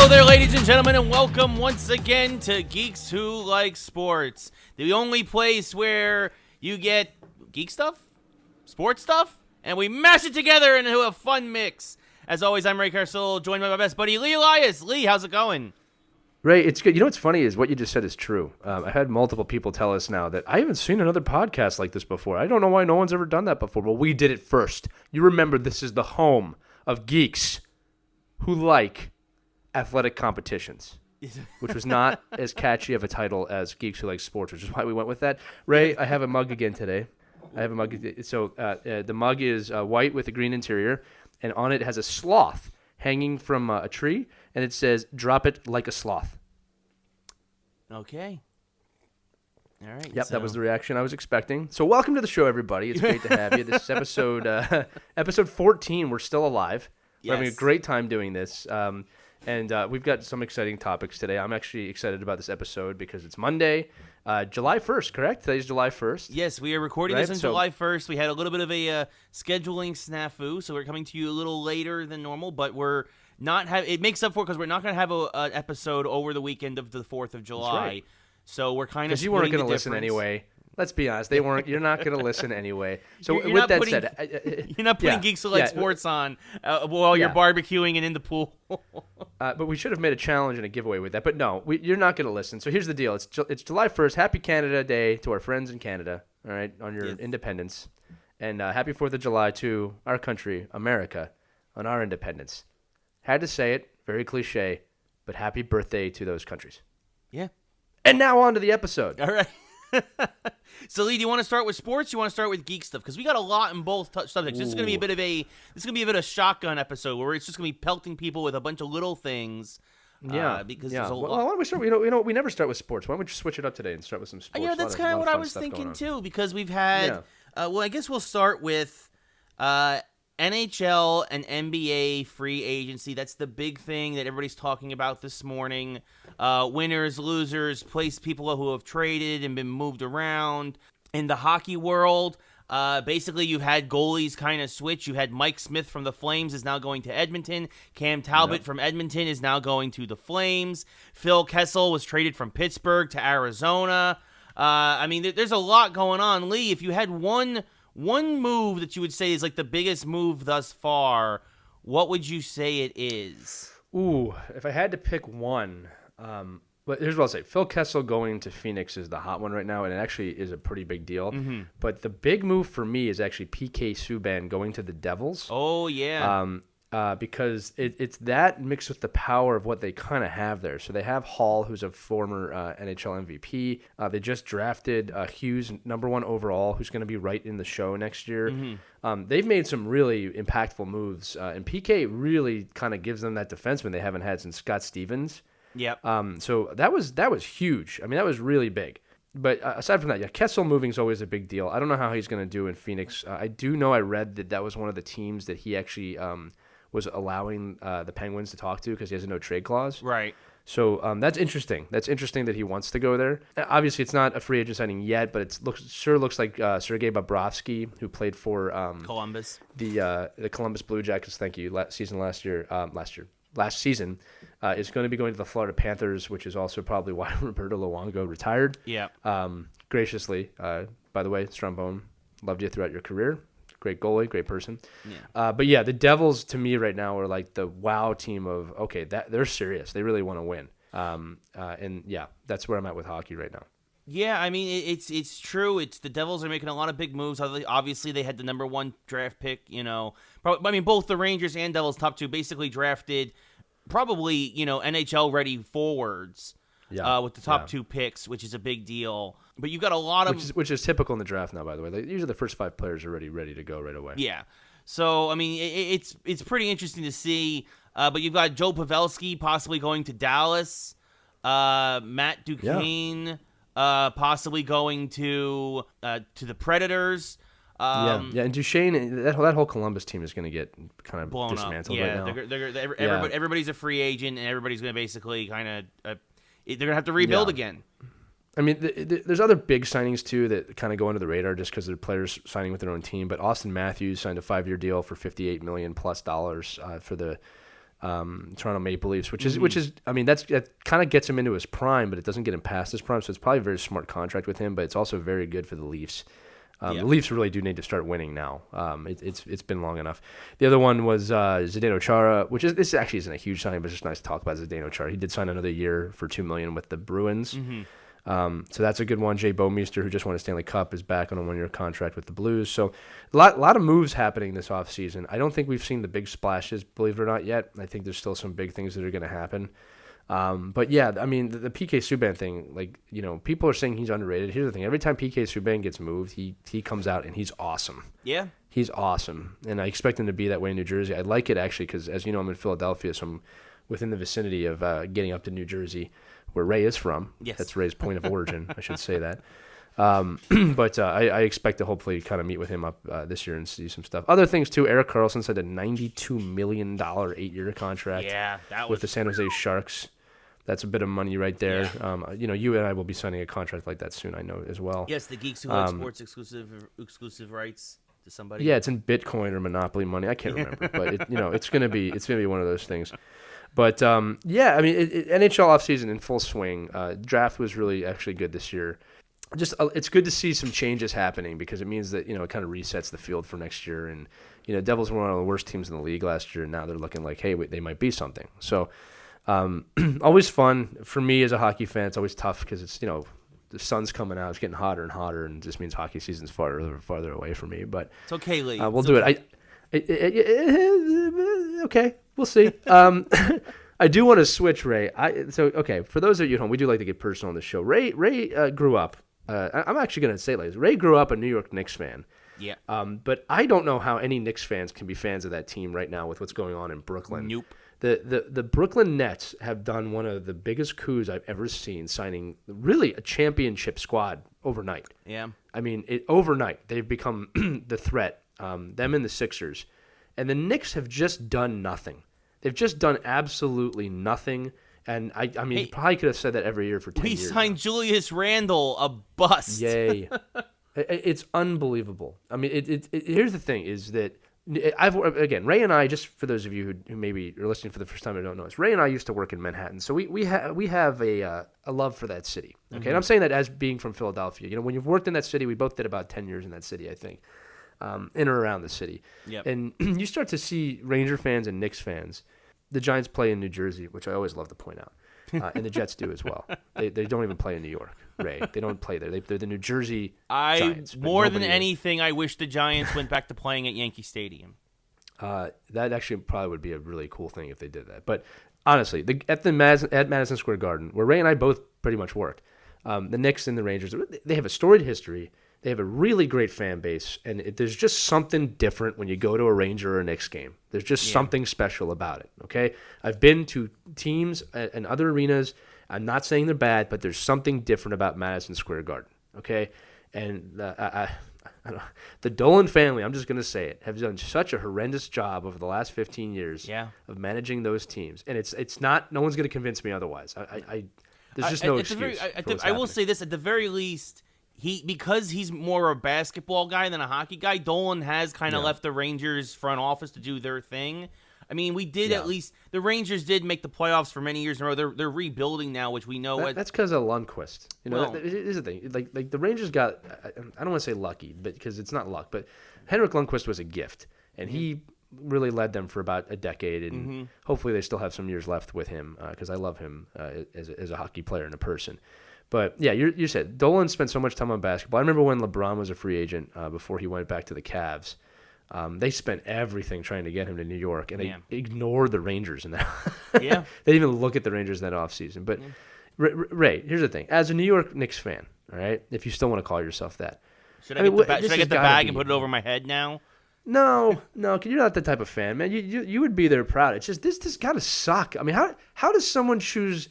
Hello there, ladies and gentlemen, and welcome once again to Geeks Who Like Sports, the only place where you get geek stuff, sports stuff, and we mash it together into a fun mix. As always, I'm Ray Carcel, joined by my best buddy, Lee Elias. Lee, how's it going? Ray, it's good. You know what's funny is what you just said is true. I've had multiple people tell us now that I haven't seen another podcast like this before. I don't know why no one's ever done that before. Well, we did it first. You remember this is the home of geeks who like athletic competitions, which was not as catchy of a title as Geeks Who Like Sports, which is why we went with that. Ray, I have a mug again today. So the mug is white with a green interior, and on it has a sloth hanging from a tree, and it says, "Drop it like a sloth." Okay. All right. Yep, that was the reaction I was expecting. So welcome to the show, everybody. It's great to have you. This is episode 14. We're still alive. We're having a great time doing this. And we've got some exciting topics today. I'm actually excited about this episode because it's Monday, July 1st, correct? Today's July 1st. Yes, we are recording this on July 1st. We had a little bit of a scheduling snafu, so we're coming to you a little later than normal, but we're not it makes up for it because we're not going to have an episode over the weekend of the 4th of July. That's right. So we're kind of because you weren't going to listen anyway. Let's be honest, they weren't. You're not going to listen anyway. So with that said, you're not putting Geeks Who Like Sports on while you're barbecuing and in the pool. But we should have made a challenge and a giveaway with that. But no, you're not going to listen. So here's the deal: it's July 1st. Happy Canada Day to our friends in Canada. All right, on your independence, and happy 4th of July to our country, America, on our independence. Had to say it, very cliche, but happy birthday to those countries. Yeah. And now on to the episode. All right. So Lee, do you want to start with sports? Or you want to start with geek stuff? Because we got a lot in both subjects. This is going to be a bit of a shotgun episode where it's just going to be pelting people with a bunch of little things. Because there's a lot. Well, why don't we start? You know, we never start with sports. Why don't we just switch it up today and start with some sports? Yeah, that's kind of what I was thinking too. Because we've had. Well, I guess we'll start with NHL and NBA free agency. That's the big thing that everybody's talking about this morning. Winners, losers, people who have traded and been moved around. In the hockey world, basically you've had goalies kind of switch. You had Mike Smith from the Flames is now going to Edmonton. Cam Talbot from Edmonton is now going to the Flames. Phil Kessel was traded from Pittsburgh to Arizona. I mean, there's a lot going on. Lee, if you had one move that you would say is like the biggest move thus far, what would you say it is? Ooh, if I had to pick one, but here's what I'll say. Phil Kessel going to Phoenix is the hot one right now, and it actually is a pretty big deal. Mm-hmm. But the big move for me is actually PK Subban going to the Devils. Oh, yeah. Because it's that mixed with the power of what they kind of have there. So they have Hall, who's a former NHL MVP. They just drafted Hughes, #1 overall, who's going to be right in the show next year. Mm-hmm. They've made some really impactful moves, and PK really kind of gives them that defenseman they haven't had since Scott Stevens. Yep. So that was huge. I mean, that was really big. But aside from that, Kessel moving is always a big deal. I don't know how he's going to do in Phoenix. I do know I read that was one of the teams that he actually was allowing the Penguins to talk to because he has a no trade clause. Right. So that's interesting. That's interesting that he wants to go there. Obviously, it's not a free agent signing yet, but it looks like Sergei Bobrovsky, who played for Columbus, the Columbus Blue Jackets. Thank you. Last season, is going to be going to the Florida Panthers, which is also probably why Roberto Luongo retired. Yeah. Graciously, by the way, Strombone, loved you throughout your career. Great goalie, great person. Yeah. But yeah, the Devils to me right now are like the wow team of that they're serious. They really want to win. And yeah, that's where I'm at with hockey right now. Yeah, I mean it's true. It's the Devils are making a lot of big moves. Obviously, they had the #1 draft pick. Both the Rangers and Devils top two basically drafted probably NHL ready forwards. Yeah. With the top two picks, which is a big deal. But you've got a lot of which is typical in the draft now. By the way, usually the first 5 players are already ready to go right away. Yeah. So I mean, it's pretty interesting to see. But you've got Joe Pavelski possibly going to Dallas. Matt Duchene possibly going to the Predators. And Duchene, that whole Columbus team is going to get kind of blown dismantled up. Right now. Everybody's a free agent, and everybody's going to basically kind of they're going to have to rebuild again. I mean, there's other big signings, too, that kind of go under the radar just because they're players signing with their own team. But Austin Matthews signed a 5-year deal for $58 million+ for the Toronto Maple Leafs, which is I mean that kind of gets him into his prime, but it doesn't get him past his prime. So it's probably a very smart contract with him, but it's also very good for the Leafs. The Leafs really do need to start winning now. It's been long enough. The other one was Zdeno Chara, which this actually isn't a huge signing, but it's just nice to talk about Zdeno Chara. He did sign another year for $2 million with the Bruins. So that's a good one. Jay Bouwmeester, who just won a Stanley Cup, is back on a 1-year contract with the Blues. So a lot of moves happening this offseason. I don't think we've seen the big splashes, believe it or not, yet. I think there's still some big things that are going to happen. But yeah, I mean, the PK Subban thing, like, you know, people are saying he's underrated. Here's the thing. Every time PK Subban gets moved, he comes out and he's awesome. Yeah. He's awesome. And I expect him to be that way in New Jersey. I like it, actually, because, as you know, I'm in Philadelphia, so I'm within the vicinity of getting up to New Jersey, where Ray is from. Yes. That's Ray's point of origin. I should say that. But I expect to hopefully kind of meet with him up this year and see some stuff. Other things, too. Erik Karlsson signed a $92 million 8-year contract with the San Jose Sharks. That's a bit of money right there. Yeah. You know, you and I will be signing a contract like that soon, I know, as well. Yes, the Geeks who have sports exclusive rights to somebody. Yeah, it's in Bitcoin or Monopoly money. I can't remember, but it's gonna be one of those things. But yeah, I mean, NHL offseason in full swing. Draft was really actually good this year. Just it's good to see some changes happening because it means that, you know, it kind of resets the field for next year. And, you know, Devils were one of the worst teams in the league last year, and now they're looking like, hey, they might be something. So always fun for me as a hockey fan. It's always tough because it's, you know, the sun's coming out, it's getting hotter and hotter, and it just means hockey season's farther and farther away for me. But it's okay, Lee. We'll do it. Okay, we'll see. I do want to switch, Ray. Okay, for those of you at home, we do like to get personal on the show. Ray grew up. I'm actually going to say it like this. Ray grew up a New York Knicks fan. Yeah. But I don't know how any Knicks fans can be fans of that team right now with what's going on in Brooklyn. Nope. The Brooklyn Nets have done one of the biggest coups I've ever seen, signing really a championship squad overnight. Yeah. I mean, overnight they've become the threat. Them and the Sixers, and the Knicks have just done nothing. They've just done absolutely nothing. And I mean, you probably could have said that every year for 10 years. We signed Julius Randle, a bust. Yay! It's unbelievable. I mean, here's the thing: is that Ray and I, just for those of you who maybe are listening for the first time and don't know us, Ray and I used to work in Manhattan, so we have a love for that city. Okay, Mm-hmm. and I'm saying that as being from Philadelphia. You know, when you've worked in that city, we both did about 10 years in that city, I think, in or around the city. Yep. And you start to see Ranger fans and Knicks fans. The Giants play in New Jersey, which I always love to point out, and the Jets do as well. They don't even play in New York, Ray. They don't play there. They're the New Jersey Giants. More than anything, I wish the Giants went back to playing at Yankee Stadium. That actually probably would be a really cool thing if they did that. But honestly, at Madison Square Garden, where Ray and I both pretty much worked, the Knicks and the Rangers, they have a storied history. They have a really great fan base, and there's just something different when you go to a Ranger or a Knicks game. There's just something special about it, okay? I've been to teams and other arenas. I'm not saying they're bad, but there's something different about Madison Square Garden, okay? And I don't know, the Dolan family, I'm just going to say it, have done such a horrendous job over the last 15 years of managing those teams. And it's not – no one's going to convince me otherwise. There's just no excuse. I will say this, at the very least – because he's more a basketball guy than a hockey guy, Dolan has kind of left the Rangers front office to do their thing. I mean, we did at least the Rangers did make the playoffs for many years in a row. They're rebuilding now, which we know. That's because of Lundqvist. You know, here's the thing. Like the Rangers got, I don't want to say lucky, but because it's not luck, but Henrik Lundqvist was a gift, and he really led them for about a decade, and hopefully they still have some years left with him because I love him as a hockey player and a person. But, yeah, you said Dolan spent so much time on basketball. I remember when LeBron was a free agent before he went back to the Cavs. They spent everything trying to get him to New York, and they ignored the Rangers in that. They didn't even look at the Rangers in that offseason. But, Ray, here's the thing. As a New York Knicks fan, all right, if you still want to call yourself that. Should I get the bag and put it over my head now? No, because you're not the type of fan, man. You would be there proud. It's just this got to suck. I mean, how does someone choose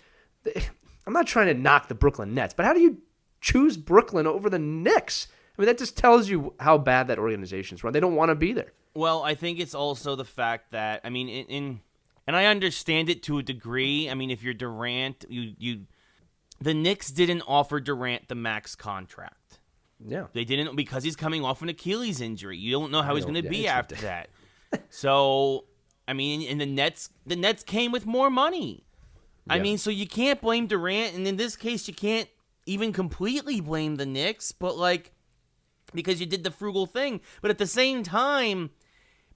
I'm not trying to knock the Brooklyn Nets, but how do you choose Brooklyn over the Knicks? I mean, that just tells you how bad that organization's run. They don't want to be there. Well, I think it's also the fact that, I mean, and I understand it to a degree. I mean, if you're Durant, the Knicks didn't offer Durant the max contract. Yeah. They didn't, because he's coming off an Achilles injury. You don't know how he's going to be after that. So I mean, and the Nets came with more money. I mean, so you can't blame Durant, and in this case, you can't even completely blame the Knicks, but like, because you did the frugal thing. But at the same time,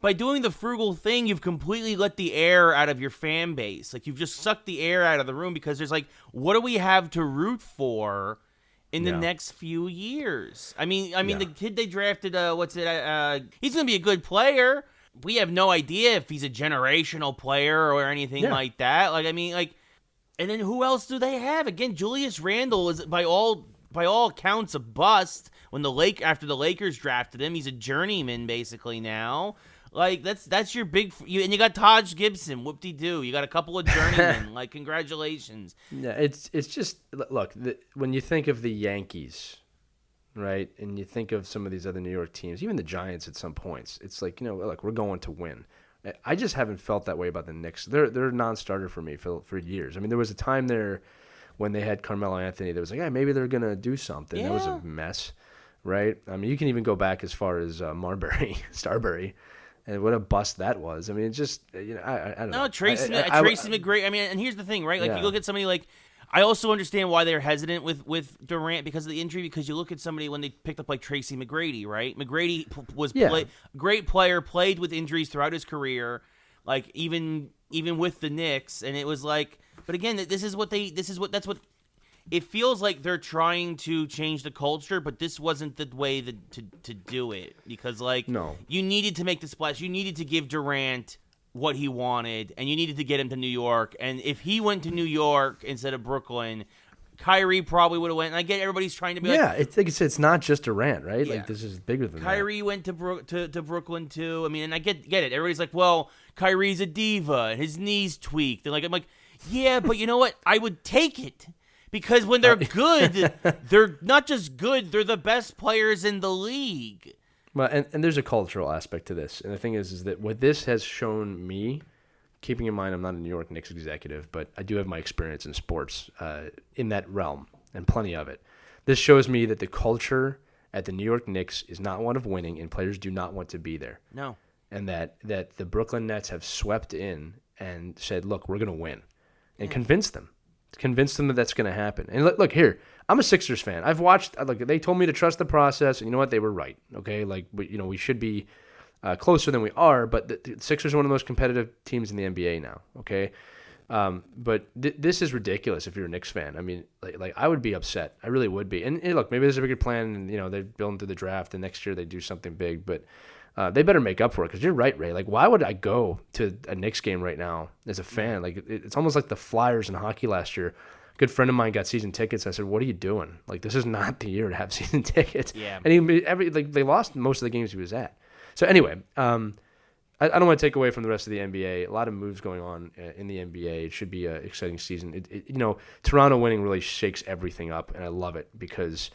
by doing the frugal thing, you've completely let the air out of your fan base. Like, you've just sucked the air out of the room because there's like, what do we have to root for in the next few years? I mean, the kid they drafted, he's going to be a good player. We have no idea if he's a generational player or anything like that. Like, I mean, like, and then who else do they have? Again, Julius Randle is by all accounts a bust. After the Lakers drafted him, he's a journeyman basically now. Like, that's your big and you got Taj Gibson, whoop-de-doo. You got a couple of journeymen. Like, congratulations. Yeah, it's just look, when you think of the Yankees, right, and you think of some of these other New York teams, even the Giants at some points, it's like, look, we're going to win. I just haven't felt that way about the Knicks. They're a non-starter for me for years. I mean, there was a time there when they had Carmelo Anthony that was like, maybe they're gonna do something. That was a mess, right? I mean, you can even go back as far as Starbury. And what a bust that was. I mean, it just, I don't know. No, Tracy McGrady. I mean, and here's the thing, right? Like, you look at somebody like, I also understand why they're hesitant with Durant because of the injury, because you look at somebody when they picked up like Tracy McGrady, right? McGrady was great player, played with injuries throughout his career, like even with the Knicks, and it was like, but again, that's what it feels like they're trying to change the culture, but this wasn't the way to do it, because like, you needed to make the splash. You needed to give Durant what he wanted, and you needed to get him to New York. And if he went to New York instead of Brooklyn, Kyrie probably would have went. And I get everybody's trying to be it's not just Durant, right? Yeah. Like, this is bigger than Kyrie went to Brooklyn too. I mean, and I get it. Everybody's like, well, Kyrie's a diva, his knees tweaked, and like, I'm like, yeah, but you know what? I would take it. Because when they're good, they're not just good, they're the best players in the league. Well, and there's a cultural aspect to this. And the thing is that what this has shown me, keeping in mind I'm not a New York Knicks executive, but I do have my experience in sports in that realm, and plenty of it. This shows me that the culture at the New York Knicks is not one of winning, and players do not want to be there. No. And that the Brooklyn Nets have swept in and said, look, we're going to win, and convinced them. Convince them that that's going to happen. And look here, I'm a Sixers fan. I've watched. Look, they told me to trust the process, and you know what? They were right. Okay, like we should be closer than we are. But the Sixers are one of the most competitive teams in the NBA now. Okay, but this is ridiculous. If you're a Knicks fan, I mean, like I would be upset. I really would be. And look, maybe there's a bigger plan, and they're building through the draft, and next year they do something big. But they better make up for it, because you're right, Ray. Like, why would I go to a Knicks game right now as a fan? Like, it's almost like the Flyers in hockey last year. A good friend of mine got season tickets. I said, what are you doing? Like, this is not the year to have season tickets. Yeah. And they lost most of the games he was at. So anyway, I don't want to take away from the rest of the NBA. A lot of moves going on in the NBA. It should be an exciting season. Toronto winning really shakes everything up, and I love it, because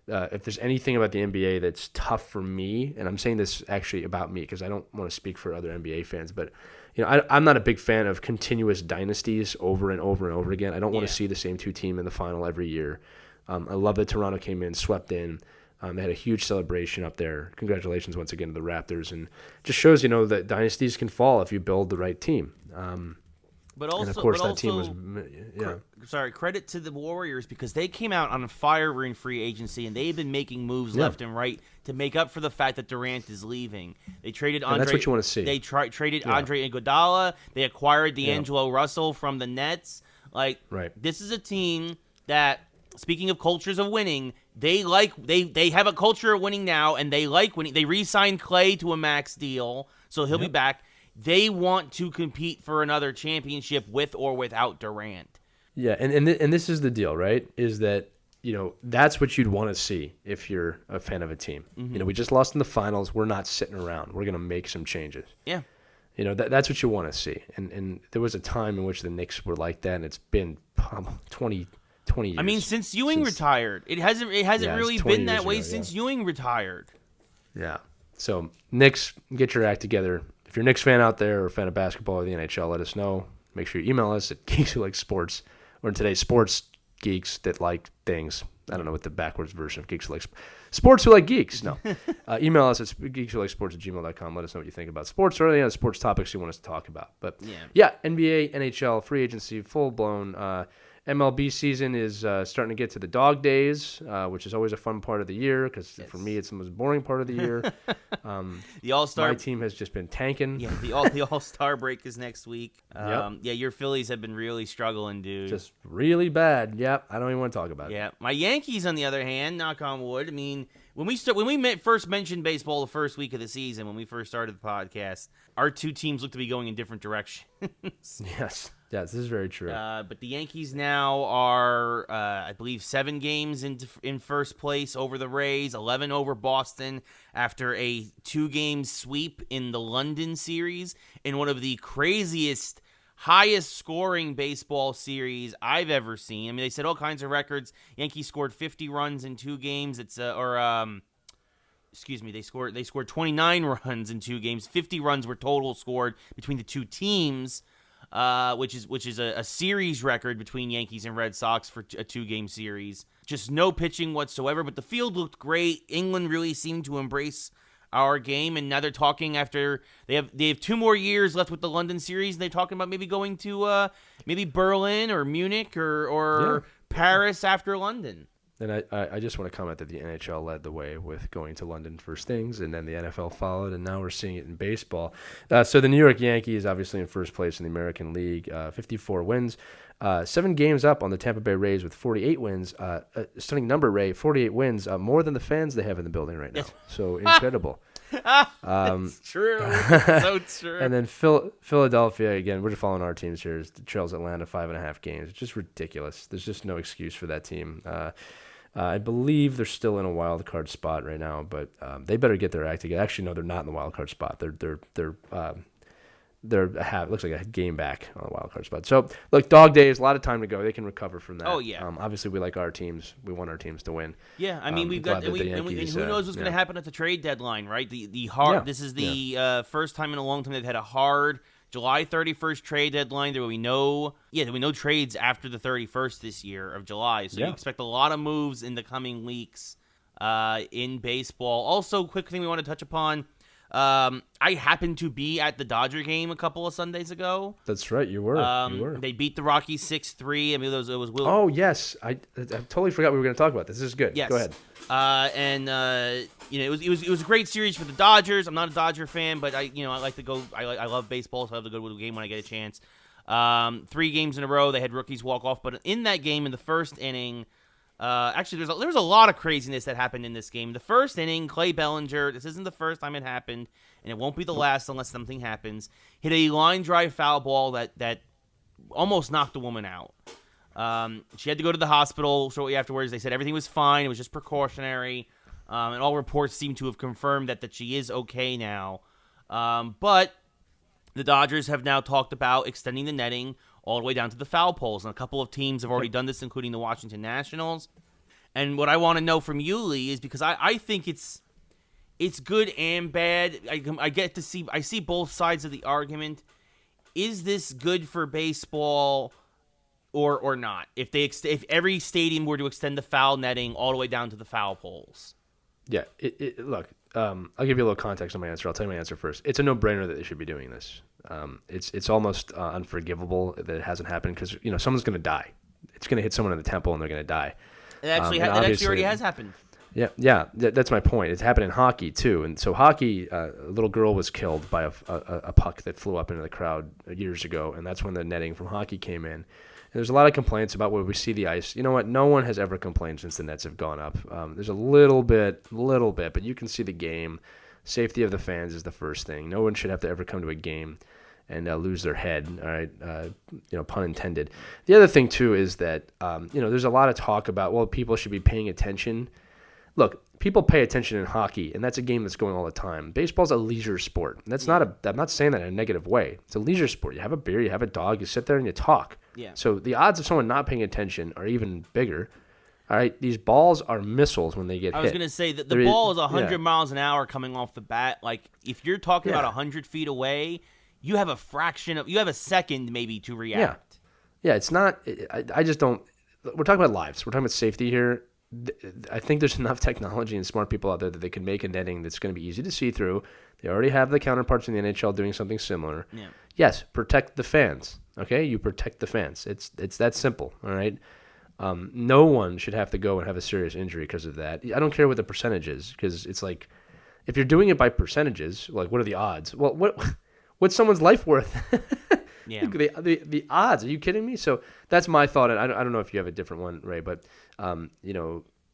if there's anything about the NBA that's tough for me, and I'm saying this actually about me because I don't want to speak for other NBA fans, but I'm not a big fan of continuous dynasties over and over and over again. I don't want to see the same two teams in the final every year. I love that Toronto came in, swept in. They had a huge celebration up there. Congratulations once again to the Raptors, and just shows that dynasties can fall if you build the right team. But also, and of course, that team was credit to the Warriors, because they came out on fire in free agency, and they've been making moves left and right to make up for the fact that Durant is leaving. They traded Andre. And that's what you want to see. They traded Andre Iguodala. They acquired D'Angelo Russell from the Nets. Like, this is a team that, speaking of cultures of winning, they have a culture of winning now, and they like winning. They re-signed Clay to a max deal, so he'll be back. They want to compete for another championship with or without Durant. Yeah, and this is the deal, right? Is that, that's what you'd want to see if you're a fan of a team. Mm-hmm. We just lost in the finals. We're not sitting around. We're going to make some changes. Yeah. That's what you want to see. And there was a time in which the Knicks were like that, and it's been 20 years. I mean, since Ewing retired. It hasn't really been that way since Ewing retired. Yeah. So, Knicks, get your act together. If you're a Knicks fan out there or a fan of basketball or the NHL, let us know. Make sure you email us at Geeks Who Like Sports, or in today's sports geeks that like things. I don't know what the backwards version of geeks who like sports who like geeks. No. Email us at geekswholiksports@gmail.com. Let us know what you think about sports or any other sports topics you want us to talk about. But yeah, NBA, NHL, free agency, full-blown. MLB season is starting to get to the dog days, which is always a fun part of the year because for me it's the most boring part of the year. The All-Star. My team has just been tanking. Yeah, the All-Star break is next week. Yeah, your Phillies have been really struggling, dude. Just really bad. Yep, I don't even want to talk about it. Yeah, my Yankees, on the other hand, knock on wood. I mean, when we first mentioned baseball the first week of the season, when we first started the podcast, our two teams looked to be going in different directions. Yes, this is very true. But the Yankees now are, I believe, 7 games in first place over the Rays, 11 over Boston after a 2-game sweep in the London series in one of the craziest, highest scoring baseball series I've ever seen. I mean, they set all kinds of records. Yankees scored 50 runs in 2 games. They scored 29 runs in 2 games. 50 runs were total scored between the two teams. Which is a series record between Yankees and Red Sox for a 2-game series. Just no pitching whatsoever, but the field looked great. England really seemed to embrace our game, and now they're talking after they have 2 more years left with the London series. And they're talking about maybe going to maybe Berlin or Munich or Paris after London. And I just want to comment that the NHL led the way with going to London first things, and then the NFL followed, and now we're seeing it in baseball. So the New York Yankees, obviously in first place in the American League, 54 wins, 7 games up on the Tampa Bay Rays with 48 wins. A stunning number, Ray, 48 wins, more than the fans they have in the building right now. So incredible. It's true. It's so true. And then Philadelphia, again, we're just following our teams here, trails Atlanta 5.5 games. It's just ridiculous. There's just no excuse for that team. I believe they're still in a wild card spot right now, but they better get their act together. Actually, no, they're not in the wild card spot. They're looks like a game back on the wild card spot. So look, dog days, a lot of time to go. They can recover from that. Oh yeah. Obviously, we like our teams. We want our teams to win. Yeah, I mean and who knows what's going to happen at the trade deadline, right? The hard. Yeah. This is the first time in a long time they've had a hard July 31st trade deadline. There will be no trades after the 31st this year of July. So you expect a lot of moves in the coming weeks in baseball. Also, quick thing we want to touch upon. I happened to be at the Dodger game a couple of Sundays ago. That's right, you were. They beat the Rockies 6-3. I mean, it was Will. Oh yes, I totally forgot we were going to talk about this. This is good. Yes. Go ahead. It was a great series for the Dodgers. I'm not a Dodger fan, but I like to go. I love baseball, so I love to go to a game when I get a chance. 3 games in a row, they had rookies walk off, but in that game, in the first inning. Actually, there was a lot of craziness that happened in this game. The first inning, Clay Bellinger, this isn't the first time it happened, and it won't be the last unless something happens, hit a line drive foul ball that almost knocked the woman out. She had to go to the hospital shortly afterwards. They said everything was fine. It was just precautionary. And all reports seem to have confirmed that she is okay now. But the Dodgers have now talked about extending the netting all the way down to the foul poles. And a couple of teams have already done this, including the Washington Nationals. And what I want to know from you, Lee, is because I think it's good and bad. I see both sides of the argument. Is this good for baseball or not? If every stadium were to extend the foul netting all the way down to the foul poles. Yeah, look, I'll give you a little context on my answer. I'll tell you my answer first. It's a no-brainer that they should be doing this. It's almost unforgivable that it hasn't happened because someone's going to die. It's going to hit someone in the temple and they're going to die. It actually already has happened. Yeah, that's my point. It's happened in hockey too, and so hockey, a little girl was killed by a puck that flew up into the crowd years ago, and that's when the netting from hockey came in. And there's a lot of complaints about where we see the ice. You know what? No one has ever complained since the nets have gone up. There's a little bit, but you can see the game. Safety of the fans is the first thing. No one should have to ever come to a game and lose their head. All right, pun intended. The other thing too is that there's a lot of talk about people should be paying attention. Look, people pay attention in hockey, and that's a game that's going all the time. Baseball's a leisure sport. I'm not saying that in a negative way. It's a leisure sport. You have a beer, you have a dog, you sit there and you talk. Yeah. So the odds of someone not paying attention are even bigger. All right, these balls are missiles when they get hit. I was going to say that the ball is 100 miles an hour coming off the bat. Like, if you're talking about 100 feet away, you have a second maybe to react. Yeah, it's not. I just don't. we're talking about lives. We're talking about safety here. I think there's enough technology and smart people out there that they can make a netting that's going to be easy to see through. They already have the counterparts in the NHL doing something similar. Yeah. Yes, protect the fans. Okay, you protect the fans. It's that simple. All right. No one should have to go and have a serious injury because of that. I don't care what the percentage is, because it's like, if you're doing it by percentages, like what are the odds? Well, what's someone's life worth? Yeah. The odds. Are you kidding me? So that's my thought. And I don't know if you have a different one, Ray, but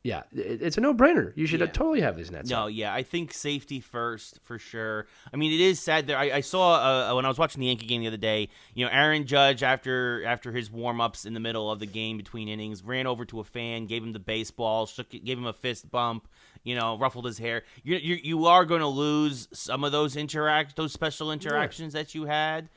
yeah, it's a no-brainer. You should totally have these nets. No, yeah, I think safety first for sure. I mean, it is sad there. I saw when I was watching the Yankee game the other day, Aaron Judge after his warm-ups in the middle of the game between innings, ran over to a fan, gave him the baseball, gave him a fist bump, ruffled his hair. You are going to lose some of those special interactions that you had.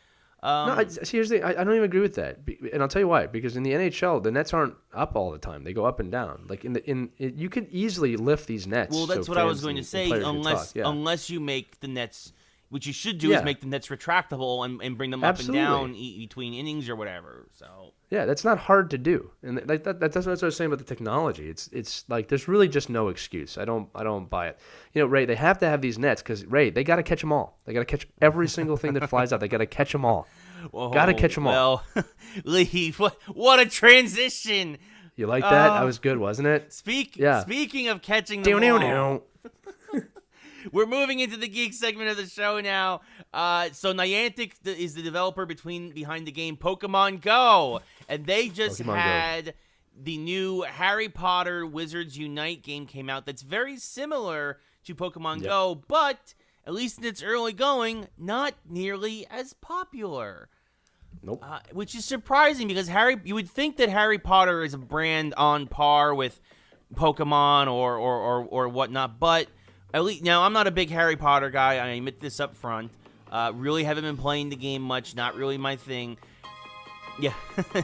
No, here's the thing. I don't even agree with that, and I'll tell you why. Because in the NHL, the nets aren't up all the time; they go up and down. Like you could easily lift these nets. Well, that's what I was going to say. Unless you make the nets, what you should do is make the nets retractable and bring them up and down between innings or whatever. So yeah, that's not hard to do, and that's what I was saying about the technology. It's like there's really just no excuse. I don't buy it. Ray, they have to have these nets because Ray, they got to catch them all. They got to catch every single thing that flies out. They got to catch them all. Got to catch them all. Well, Lee, what a transition! You like that? That was good, wasn't it? Speaking of catching them all, we're moving into the Geeks segment of the show now. So Niantic is the developer behind the game Pokémon GO, and they just had the new Harry Potter Wizards Unite game came out that's very similar to Pokémon GO, but at least in its early going, not nearly as popular. Nope. Which is surprising because you would think that Harry Potter is a brand on par with Pokemon or whatnot, but at least now I'm not a big Harry Potter guy. I admit this up front. Really haven't been playing the game much. Not really my thing. Yeah,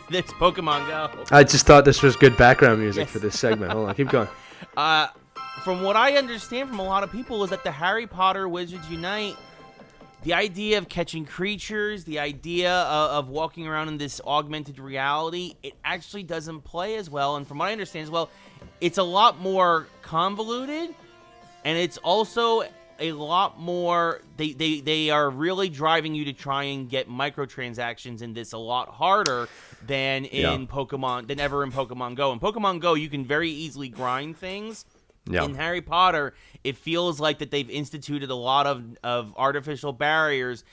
there's Pokemon Go. I just thought this was good background music for this segment. Hold on, keep going. From what I understand from a lot of people is that the Harry Potter Wizards Unite, the idea of catching creatures, the idea of walking around in this augmented reality, it actually doesn't play as well. And from what I understand as well, it's a lot more convoluted, and it's also a lot more. They are really driving you to try and get microtransactions in this a lot harder than in Pokemon than ever in Pokemon Go. In Pokemon Go, you can very easily grind things. Yeah. In Harry Potter, it feels like that they've instituted a lot of artificial barriers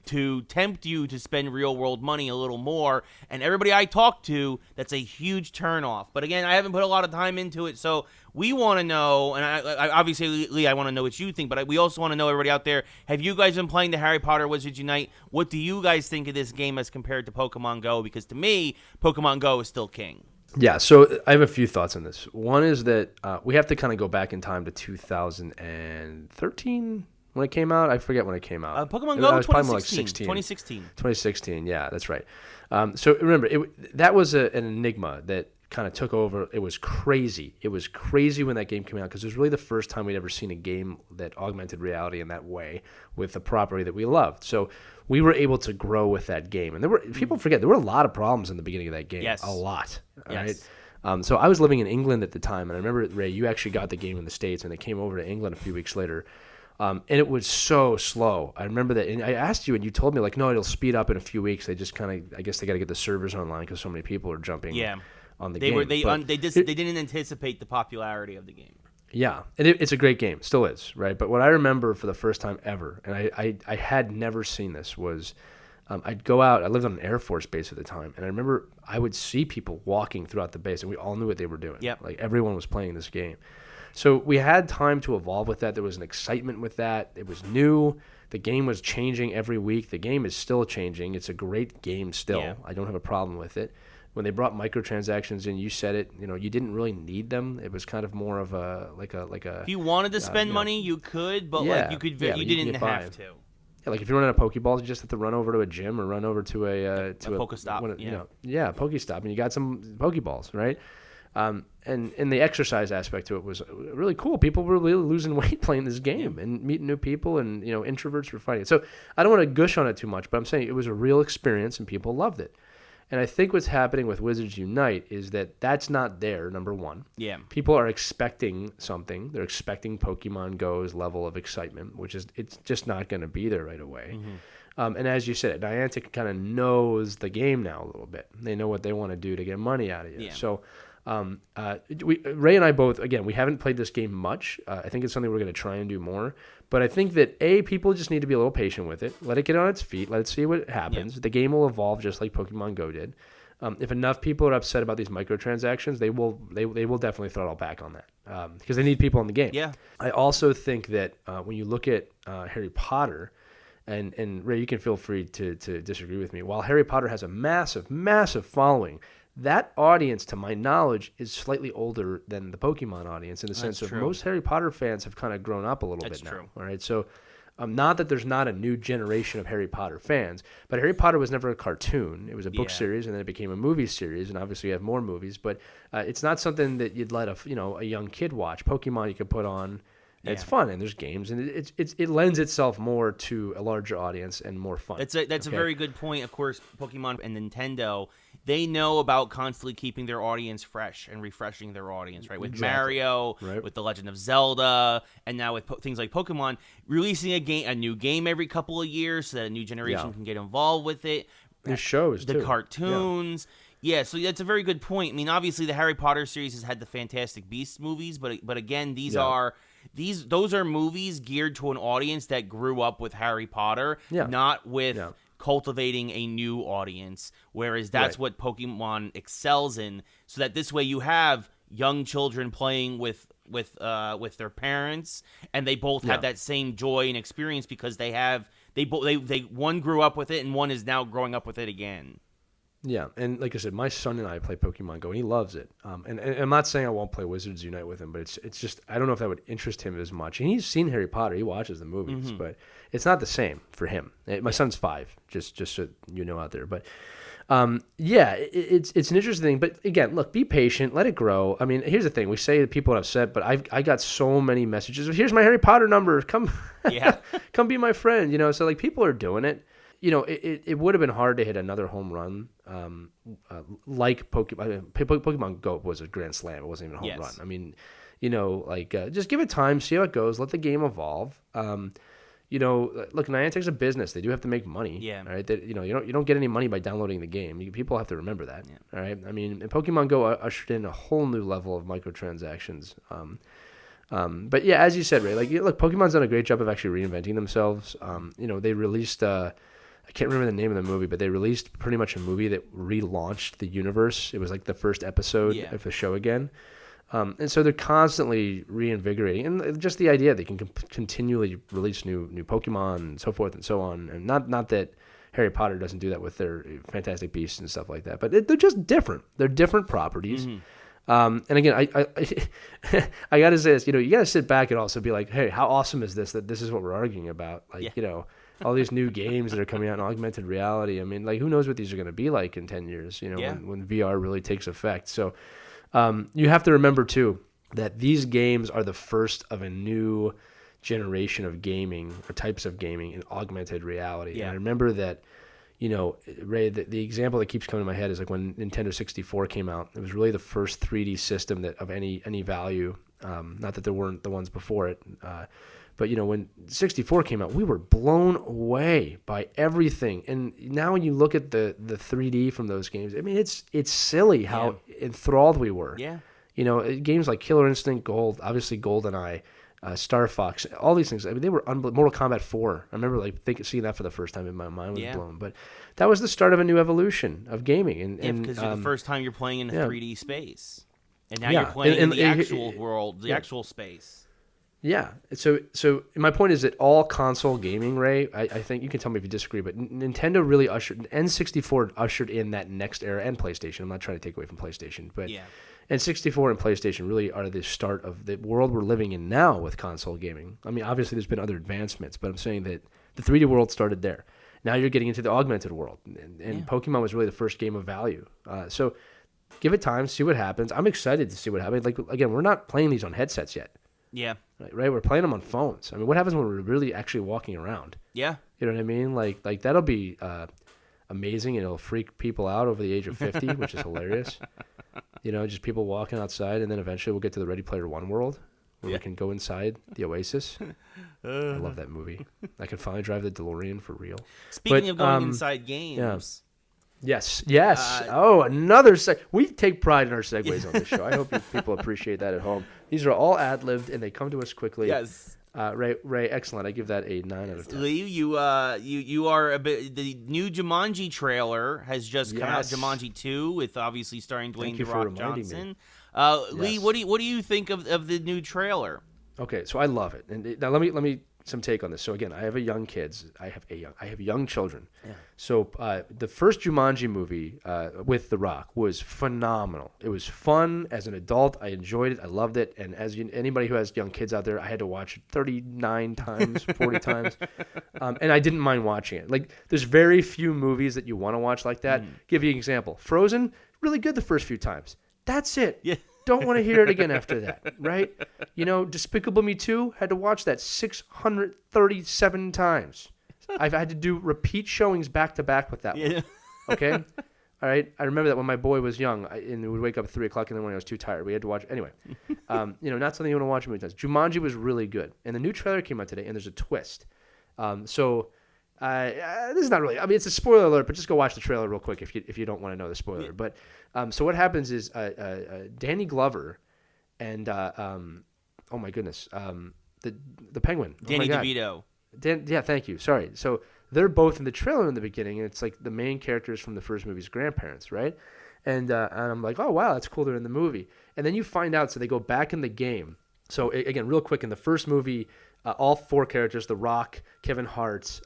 to tempt you to spend real-world money a little more. And everybody I talk to, that's a huge turnoff. But again, I haven't put a lot of time into it, so we want to know, and I obviously, Lee, I want to know what you think, but we also want to know, everybody out there, have you guys been playing the Harry Potter Wizards Unite? What do you guys think of this game as compared to Pokemon Go? Because to me, Pokemon Go is still king. Yeah, so I have a few thoughts on this. One is that we have to kind of go back in time to 2013 when it came out. I forget when it came out. Pokemon Go, 2016. 2016, yeah, that's right. So remember, that was an enigma that kind of took over. It was crazy. It was crazy when that game came out because it was really the first time we'd ever seen a game that augmented reality in that way with a property that we loved. So we were able to grow with that game. And people forget, there were a lot of problems in the beginning of that game. Yes. A lot. Yes. Right? So I was living in England at the time, and I remember, Ray, you actually got the game in the States, and it came over to England a few weeks later. And it was so slow. I remember that. And I asked you, and you told me, like, no, it'll speed up in a few weeks. They just kind of, I guess they got to get the servers online because so many people are jumping on the game. They didn't anticipate the popularity of the game. Yeah, and it's a great game, still is, right? But what I remember for the first time ever, and I had never seen this, was I'd go out. I lived on an Air Force base at the time, and I remember I would see people walking throughout the base, and we all knew what they were doing. Yep. Like, everyone was playing this game. So we had time to evolve with that. There was an excitement with that. It was new. The game was changing every week. The game is still changing. It's a great game still. Yeah. I don't have a problem with it. When they brought microtransactions in, you said it. You didn't really need them. It was kind of more of a like a. If you wanted to spend money, you could, but you didn't have to. Yeah, like if you run out of Pokeballs, you just have to run over to a gym or run over to a Pokestop. A Pokestop, and you got some Pokeballs, right? And the exercise aspect to it was really cool. People were really losing weight playing this game and meeting new people, and introverts were fighting. So I don't want to gush on it too much, but I'm saying it was a real experience, and people loved it. And I think what's happening with Wizards Unite is that that's not there, number one. Yeah. People are expecting something. They're expecting Pokemon Go's level of excitement, which is it's just not going to be there right away. And as you said, Niantic kind of knows the game now a little bit. They know what they want to do to get money out of you. Yeah. So Ray and I both, again, we haven't played this game much. I think it's something we're going to try and do more. But I think that, people just need to be a little patient with it. Let it get on its feet. Let it see what happens. The game will evolve just like Pokemon Go did. If enough people are upset about these microtransactions, they will definitely throttle back on that because they need people in the game. Yeah. I also think that when you look at Harry Potter, and Ray, you can feel free to disagree with me. While Harry Potter has a massive, massive following, that audience, to my knowledge, is slightly older than the Pokemon audience in the sense of most Harry Potter fans have kind of grown up a little bit now. That's true. All right, so not that there's not a new generation of Harry Potter fans, but Harry Potter was never a cartoon. It was a book series, and then it became a movie series, and obviously you have more movies. But it's not something that you'd let a young kid watch. Pokemon you could put on. It's fun, and there's games, and it lends itself more to a larger audience and more fun. That's a very good point. Of course, Pokemon and Nintendo, they know about constantly keeping their audience fresh and refreshing their audience, right? With Mario, with The Legend of Zelda, and now with things like Pokemon, releasing a new game every couple of years so that a new generation can get involved with it. There's shows, the cartoons. Yeah, so that's a very good point. I mean, obviously, the Harry Potter series has had the Fantastic Beasts movies, but again, those are movies geared to an audience that grew up with Harry Potter, not with cultivating a new audience. Whereas that's what Pokemon excels in. So that this way you have young children playing with their parents, and they both have that same joy and experience because they one grew up with it and one is now growing up with it again. Yeah, and like I said, my son and I play Pokemon Go, and he loves it. And I'm not saying I won't play Wizards Unite with him, but it's just I don't know if that would interest him as much. And he's seen Harry Potter, he watches the movies, but it's not the same for him. My son's 5, just so you know out there. But it's an interesting thing. But again, look, be patient, let it grow. I mean, here's the thing: we say that people are upset, but I got so many messages. Here's my Harry Potter number. Come, come be my friend. So like people are doing it. It would have been hard to hit another home run like Pokemon. Pokemon Go was a grand slam. It wasn't even a home run. I mean, just give it time, see how it goes, let the game evolve. Look, Niantic's a business. They do have to make money. Yeah. All right. You don't get any money by downloading the game. People have to remember that. Yeah. All right. I mean, and Pokemon Go ushered in a whole new level of microtransactions. But yeah, as you said, Ray, look, Pokemon's done a great job of actually reinventing themselves. They released. I can't remember the name of the movie, but they released pretty much a movie that relaunched the universe. It was like the first episode of the show again. And so they're constantly reinvigorating. And just the idea they can continually release new Pokemon and so forth and so on. And not that Harry Potter doesn't do that with their Fantastic Beasts and stuff like that. But they're just different. They're different properties. And again, I got to say this. You got to sit back and also be like, hey, how awesome is this that this is what we're arguing about? All these new games that are coming out in augmented reality. I mean, who knows what these are going to be like in 10 years, when VR really takes effect. So you have to remember, too, that these games are the first of a new generation of gaming or types of gaming in augmented reality. Yeah. And I remember that, Ray, the example that keeps coming to my head is like when Nintendo 64 came out. It was really the first 3D system that of any value. Not that there weren't the ones before it. But, when 64 came out, we were blown away by everything. And now when you look at the 3D from those games, I mean, it's silly how enthralled we were. Yeah. Games like Killer Instinct Gold, obviously GoldenEye, Star Fox, all these things. I mean, they were Mortal Kombat 4. I remember seeing that for the first time and my mind was blown. But that was the start of a new evolution of gaming. Because the first time you're playing in a 3D space. And now you're playing in the actual world, the actual space. Yeah. So my point is that all console gaming, Ray, I think you can tell me if you disagree, but Nintendo really N64 ushered in that next era, and PlayStation. I'm not trying to take away from PlayStation, but N64 and PlayStation really are the start of the world we're living in now with console gaming. I mean, obviously there's been other advancements, but I'm saying that the 3D world started there. Now you're getting into the augmented world, and Pokemon was really the first game of value. So give it time, see what happens. I'm excited to see what happens. Again, we're not playing these on headsets yet. Yeah. Right? We're playing them on phones. I mean, what happens when we're really actually walking around? Yeah. You know what I mean? Like that'll be a amazing, and it'll freak people out over the age of 50, which is hilarious. Just people walking outside, and then eventually we'll get to the Ready Player One world where we can go inside the Oasis. I love that movie. I can finally drive the DeLorean for real. Speaking of going inside games. Yeah. Yes. Another we take pride in our segues on this show. I hope people appreciate that at home. These are all ad-libbed, and they come to us quickly. Yes. Ray, excellent. I give that a 9 out of 10. Lee, you are a bit. The new Jumanji trailer has just come out. Jumanji 2, with obviously starring Dwayne "The Rock" Johnson. Lee, what do you think of the new trailer? Okay, so I love it, and now let me some take on this. So again, I have young children. Yeah. So the first Jumanji movie with The Rock was phenomenal. It was fun as an adult. I enjoyed it. I loved it. And as anybody who has young kids out there, I had to watch it 39 times, 40 times, and I didn't mind watching it. Like, there's very few movies that you want to watch like that. Give you an example. Frozen, really good the first few times. That's it. Yeah. Don't want to hear it again after that, right? Despicable Me 2, had to watch that 637 times. I've had to do repeat showings back to back with that one. Okay? All right? I remember that when my boy was young, and we would wake up at 3 o'clock in the morning. I was too tired. We had to watch it. Anyway, not something you want to watch many times. Jumanji was really good. And the new trailer came out today, and there's a twist. This is not really, it's a spoiler alert, but just go watch the trailer real quick if you don't want to know the spoiler. Yeah. But so what happens is Danny Glover and oh my goodness, the Penguin, Danny DeVito. Thank you. Sorry. So they're both in the trailer in the beginning, and it's like the main characters from the first movie's grandparents, right? And I'm like, oh wow, that's cool. They're in the movie, and then you find out. So they go back in the game. So again, real quick, in the first movie, all 4 characters: The Rock, Kevin Hart,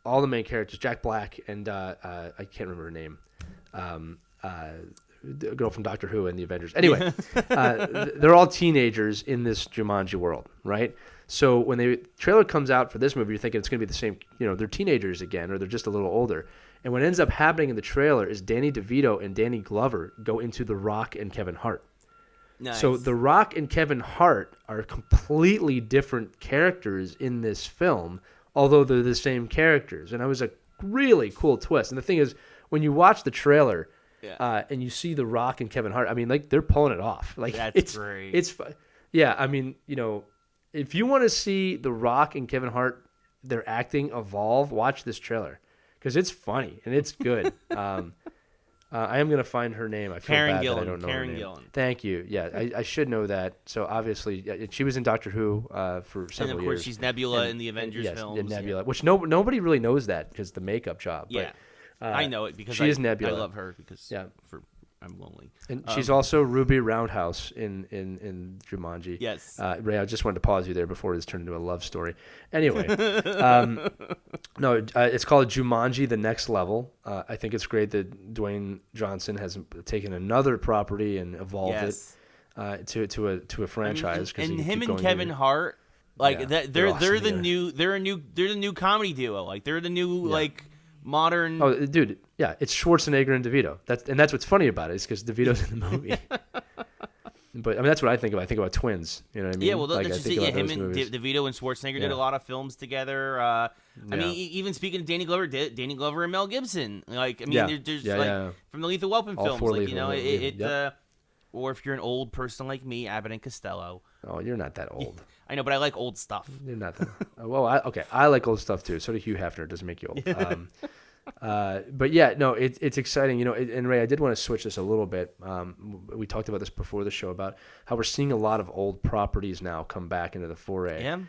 all the main characters, Jack Black, and I can't remember her name, the girl from Doctor Who and the Avengers. Anyway, they're all teenagers in this Jumanji world, right? So when the trailer comes out for this movie, you're thinking it's going to be the same, they're teenagers again, or they're just a little older. And what ends up happening in the trailer is Danny DeVito and Danny Glover go into The Rock and Kevin Hart. Nice. So The Rock and Kevin Hart are completely different characters in this film, although they're the same characters. And it was a really cool twist. And the thing is, when you watch the trailer and you see The Rock and Kevin Hart, they're pulling it off. Like, that's great. It's fun. Yeah, if you want to see The Rock and Kevin Hart, their acting evolve, watch this trailer. Because it's funny and it's good. I am going to find her name. I feel bad that I don't know her name. Gillan. Thank you. Yeah, I should know that. So obviously, she was in Doctor Who for several years. And of course, she's Nebula in the Avengers films. Yes, Nebula, which nobody really knows that because the makeup job. Yeah, but, I know it because she is Nebula. I love her because I'm lonely. And she's also Ruby Roundhouse in Jumanji. Yes. Ray, I just wanted to pause you there before this turned into a love story. Anyway, no, it's called Jumanji: The Next Level. I think it's great that Dwayne Johnson has taken another property and evolved it to a franchise. And him and Kevin Hart, they're the new comedy duo. Like they're the new modern. Oh, dude, yeah, it's Schwarzenegger and DeVito. That's what's funny about it is because DeVito's in the movie. But that's what I think about. I think about twins. You know what I mean? Yeah, well, that's just it. Yeah, him and DeVito and Schwarzenegger did a lot of films together. I mean, even speaking of Danny Glover and Mel Gibson. Like, I mean, there's from the Lethal Weapon films, or if you're an old person like me, Abbott and Costello. Oh, you're not that old. I know, but I like old stuff. You're not that. Well, I like old stuff too. So do Hugh Hefner. It doesn't make you old. But yeah, no, it's exciting. And Ray, I did want to switch this a little bit. We talked about this before the show about how we're seeing a lot of old properties now come back into the foray. Yeah.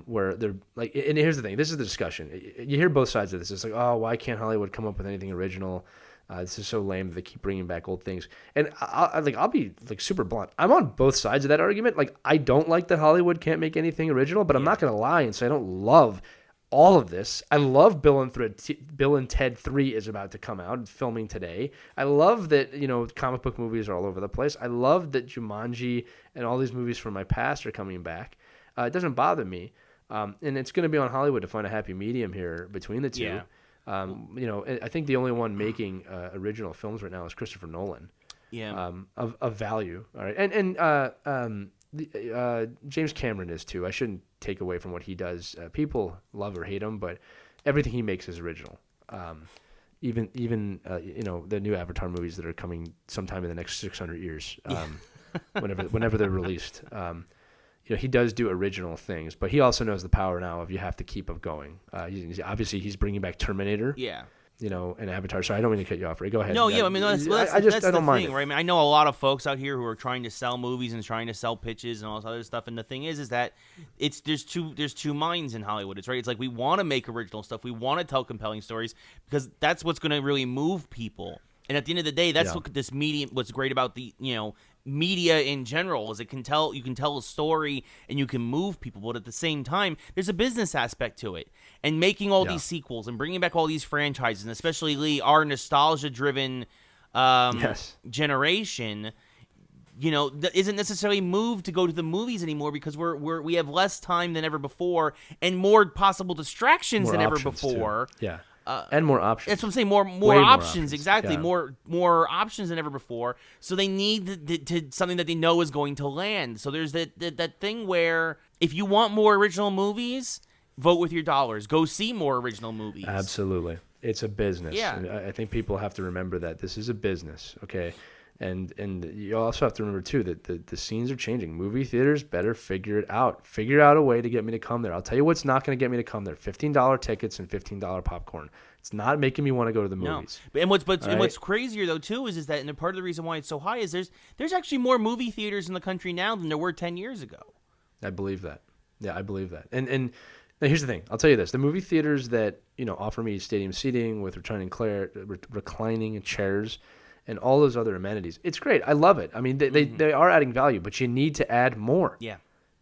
Where they're like, and here's the thing. This is the discussion. You hear both sides of this. It's like, oh, why can't Hollywood come up with anything original? This is so lame that they keep bringing back old things. And I'll be like super blunt. I'm on both sides of that argument. Like, I don't like that Hollywood can't make anything original, but I'm not going to lie and say I don't love all of this. I love Bill and Ted 3 is about to come out and filming today. I love that, comic book movies are all over the place. I love that Jumanji and all these movies from my past are coming back. It doesn't bother me. And it's going to be on Hollywood to find a happy medium here between the two. Yeah. I think the only one making original films right now is Christopher Nolan. Yeah. Of value. All right. And James Cameron is too. I shouldn't take away from what he does. People love or hate him, but everything he makes is original. even the new Avatar movies that are coming sometime in the next 600 years, whenever they're released. He does do original things, but he also knows the power now of you have to keep up going. Obviously, he's bringing back Terminator. Yeah. And Avatar. Sorry, I don't mean to cut you off, Ray. Go ahead. No, yeah, I mean, that's I don't mind thing, it. right? I mean, I know a lot of folks out here who are trying to sell movies and trying to sell pitches and all this other stuff. And the thing is that there's two minds in Hollywood. It's right. It's like we want to make original stuff. We want to tell compelling stories because that's what's going to really move people. And at the end of the day, that's what this medium. What's great about the media in general is you can tell a story and you can move people, but at the same time there's a business aspect to it, and making all these sequels and bringing back all these franchises, and especially Lee, our nostalgia driven generation isn't necessarily moved to go to the movies anymore because we have less time than ever before and more possible distractions than ever before. And more options. That's what I'm saying. More options, exactly. Yeah. More options than ever before. So they need something that they know is going to land. So there's that thing where if you want more original movies, vote with your dollars. Go see more original movies. Absolutely, it's a business. Yeah, and I think people have to remember that this is a business. Okay. And you also have to remember, too, that the scenes are changing. Movie theaters better figure it out. Figure out a way to get me to come there. I'll tell you what's not going to get me to come there. $15 tickets and $15 popcorn. It's not making me want to go to the movies. No. And what's crazier, though, too, is that and part of the reason why it's so high is there's actually more movie theaters in the country now than there were 10 years ago. I believe that. Yeah, I believe that. And now here's the thing. I'll tell you this. The movie theaters that offer me stadium seating with reclining chairs and all those other amenities. It's great. I love it. I mean, they are adding value, but you need to add more. Yeah.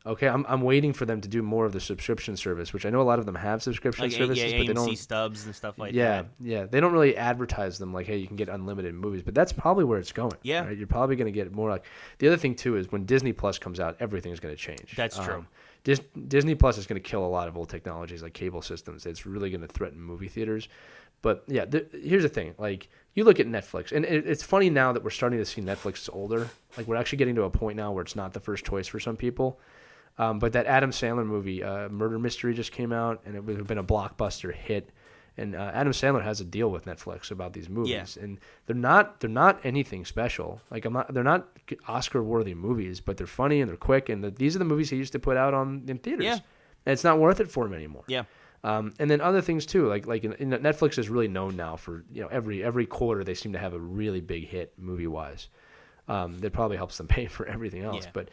Okay, I'm waiting for them to do more of the subscription service, which I know a lot of them have subscription services, but they don't. AMC stubs and stuff like that. Yeah, they don't really advertise them like, hey, you can get unlimited movies, but that's probably where it's going. Yeah, right? You're probably going to get more like. The other thing too is when Disney Plus comes out, everything's going to change. That's true. Disney Plus is going to kill a lot of old technologies like cable systems. It's really going to threaten movie theaters. But yeah, here's the thing. Like you look at Netflix, and it's funny now that we're starting to see Netflix is older. Like we're actually getting to a point now where it's not the first choice for some people. But that Adam Sandler movie, Murder Mystery, just came out, and it would have been a blockbuster hit. And Adam Sandler has a deal with Netflix about these movies, and they're not anything special. Like they're not Oscar-worthy movies, but they're funny and they're quick. And these are the movies he used to put out in theaters. Yeah. And it's not worth it for him anymore. Yeah. And then other things too, like Netflix is really known now for every quarter they seem to have a really big hit movie-wise. That probably helps them pay for everything else, but.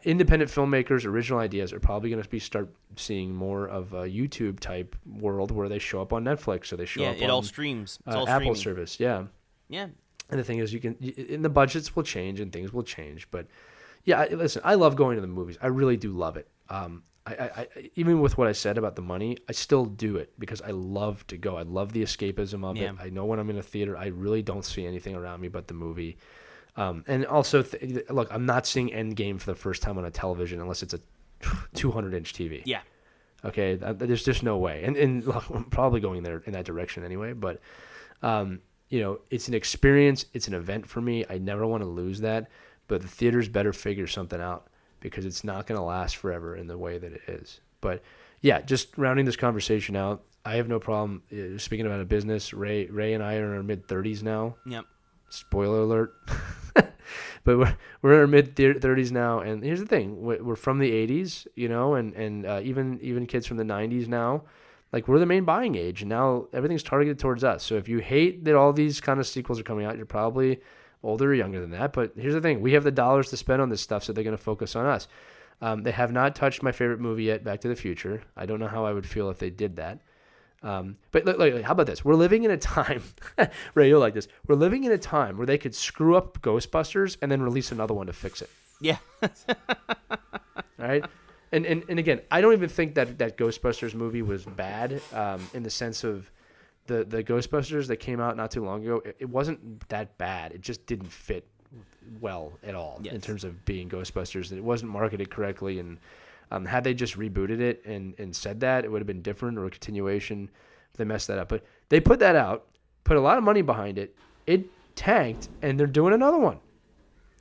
Independent filmmakers, original ideas are probably going to start seeing more of a YouTube type world where they show up on Netflix or they show up on all streams. It's all Apple streaming. service. Yeah. Yeah. And the thing is, the budgets will change and things will change. But yeah, listen, I love going to the movies. I really do love it. I even with what I said about the money, I still do it because I love to go. I love the escapism of it. I know when I'm in a theater, I really don't see anything around me but the movie. And also, look, I'm not seeing Endgame for the first time on a television unless it's a 200-inch TV. Yeah. Okay, there's just no way. And look, I'm probably going there in that direction anyway. But, it's an experience. It's an event for me. I never want to lose that. But the theaters better figure something out because it's not going to last forever in the way that it is. But, yeah, just rounding this conversation out, I have no problem. Speaking about a business, Ray and I are in our mid-30s now. Yep. Spoiler alert. But we're in our mid-30s now, and here's the thing: we're from the '80s, and even kids from the '90s now. Like we're the main buying age, and now everything's targeted towards us. So if you hate that all these kind of sequels are coming out, you're probably older or younger than that. But here's the thing: we have the dollars to spend on this stuff, so they're going to focus on us. They have not touched my favorite movie yet, Back to the Future. I don't know how I would feel if they did that. But look, how about this? We're living in a time, Ray, you'll like this. We're living in a time where they could screw up Ghostbusters and then release another one to fix it. Yeah. All right. And again, I don't even think that Ghostbusters movie was bad in the sense of the Ghostbusters that came out not too long ago. It wasn't that bad. It just didn't fit well at all in terms of being Ghostbusters. It wasn't marketed correctly, and had they just rebooted it and said that, it would have been different or a continuation. They messed that up. But they put that out, put a lot of money behind it. It tanked, and they're doing another one.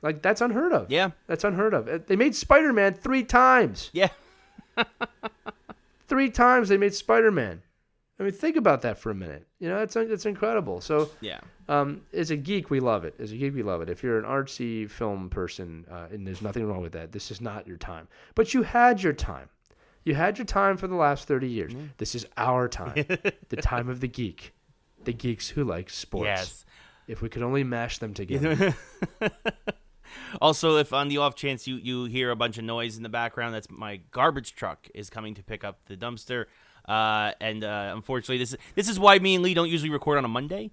Like, that's unheard of. Yeah. That's unheard of. They made Spider-Man 3 times. Yeah. 3 times they made Spider-Man. I mean, think about that for a minute. You know, that's incredible. So, Yeah. As a geek, we love it. As a geek, we love it. If you're an artsy film person, and there's nothing wrong with that, this is not your time. But you had your time. You had your time for the last 30 years. Mm. This is our time, the time of the geek, the geeks who like sports. Yes. If we could only mash them together. Also, if on the off chance you hear a bunch of noise in the background, that's my garbage truck is coming to pick up the dumpster. Unfortunately, this is why me and Lee don't usually record on a Monday.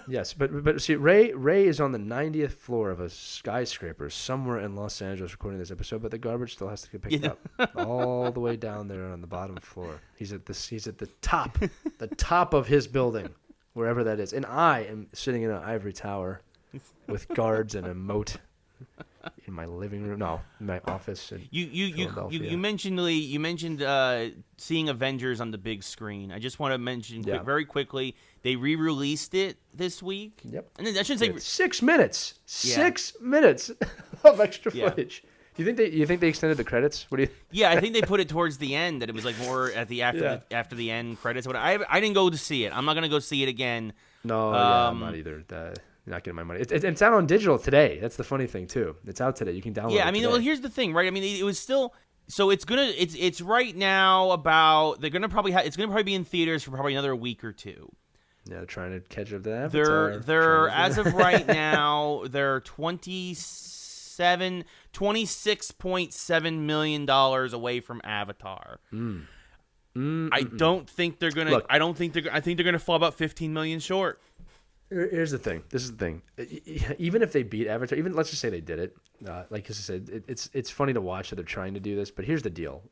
Yes, but see, Ray is on the 90th floor of a skyscraper somewhere in Los Angeles recording this episode, but the garbage still has to get picked up all the way down there on the bottom floor. He's at the top of his building, wherever that is, and I am sitting in an ivory tower with guards and a moat. In my living room, no, in my office. You mentioned Lee. You mentioned seeing Avengers on the big screen. I just want to mention very quickly they re-released it this week. Yep. And then I shouldn't say 6 minutes. 6 minutes of extra footage. Do you think they extended the credits? What do you? Yeah, I think they put it towards the end. That it was like more at the after the end credits. But I didn't go to see it. I'm not gonna go see it again. No, I'm not either. Not getting my money. It's out on digital today. That's the funny thing too. It's out today. You can download it. Yeah, I mean, well, here's the thing, right? I mean, it was still. So it's right now about. It's gonna probably be in theaters for probably another week or two. Yeah, they're trying to catch up to that. They're as of right now, they're $26.7 million away from Avatar. I don't think they're gonna. Look, I think they're gonna fall about 15 million short. Here's the thing. This is the thing. Even if they beat Avatar, even let's just say they did it. Like I said, it's funny to watch that they're trying to do this. But here's the deal.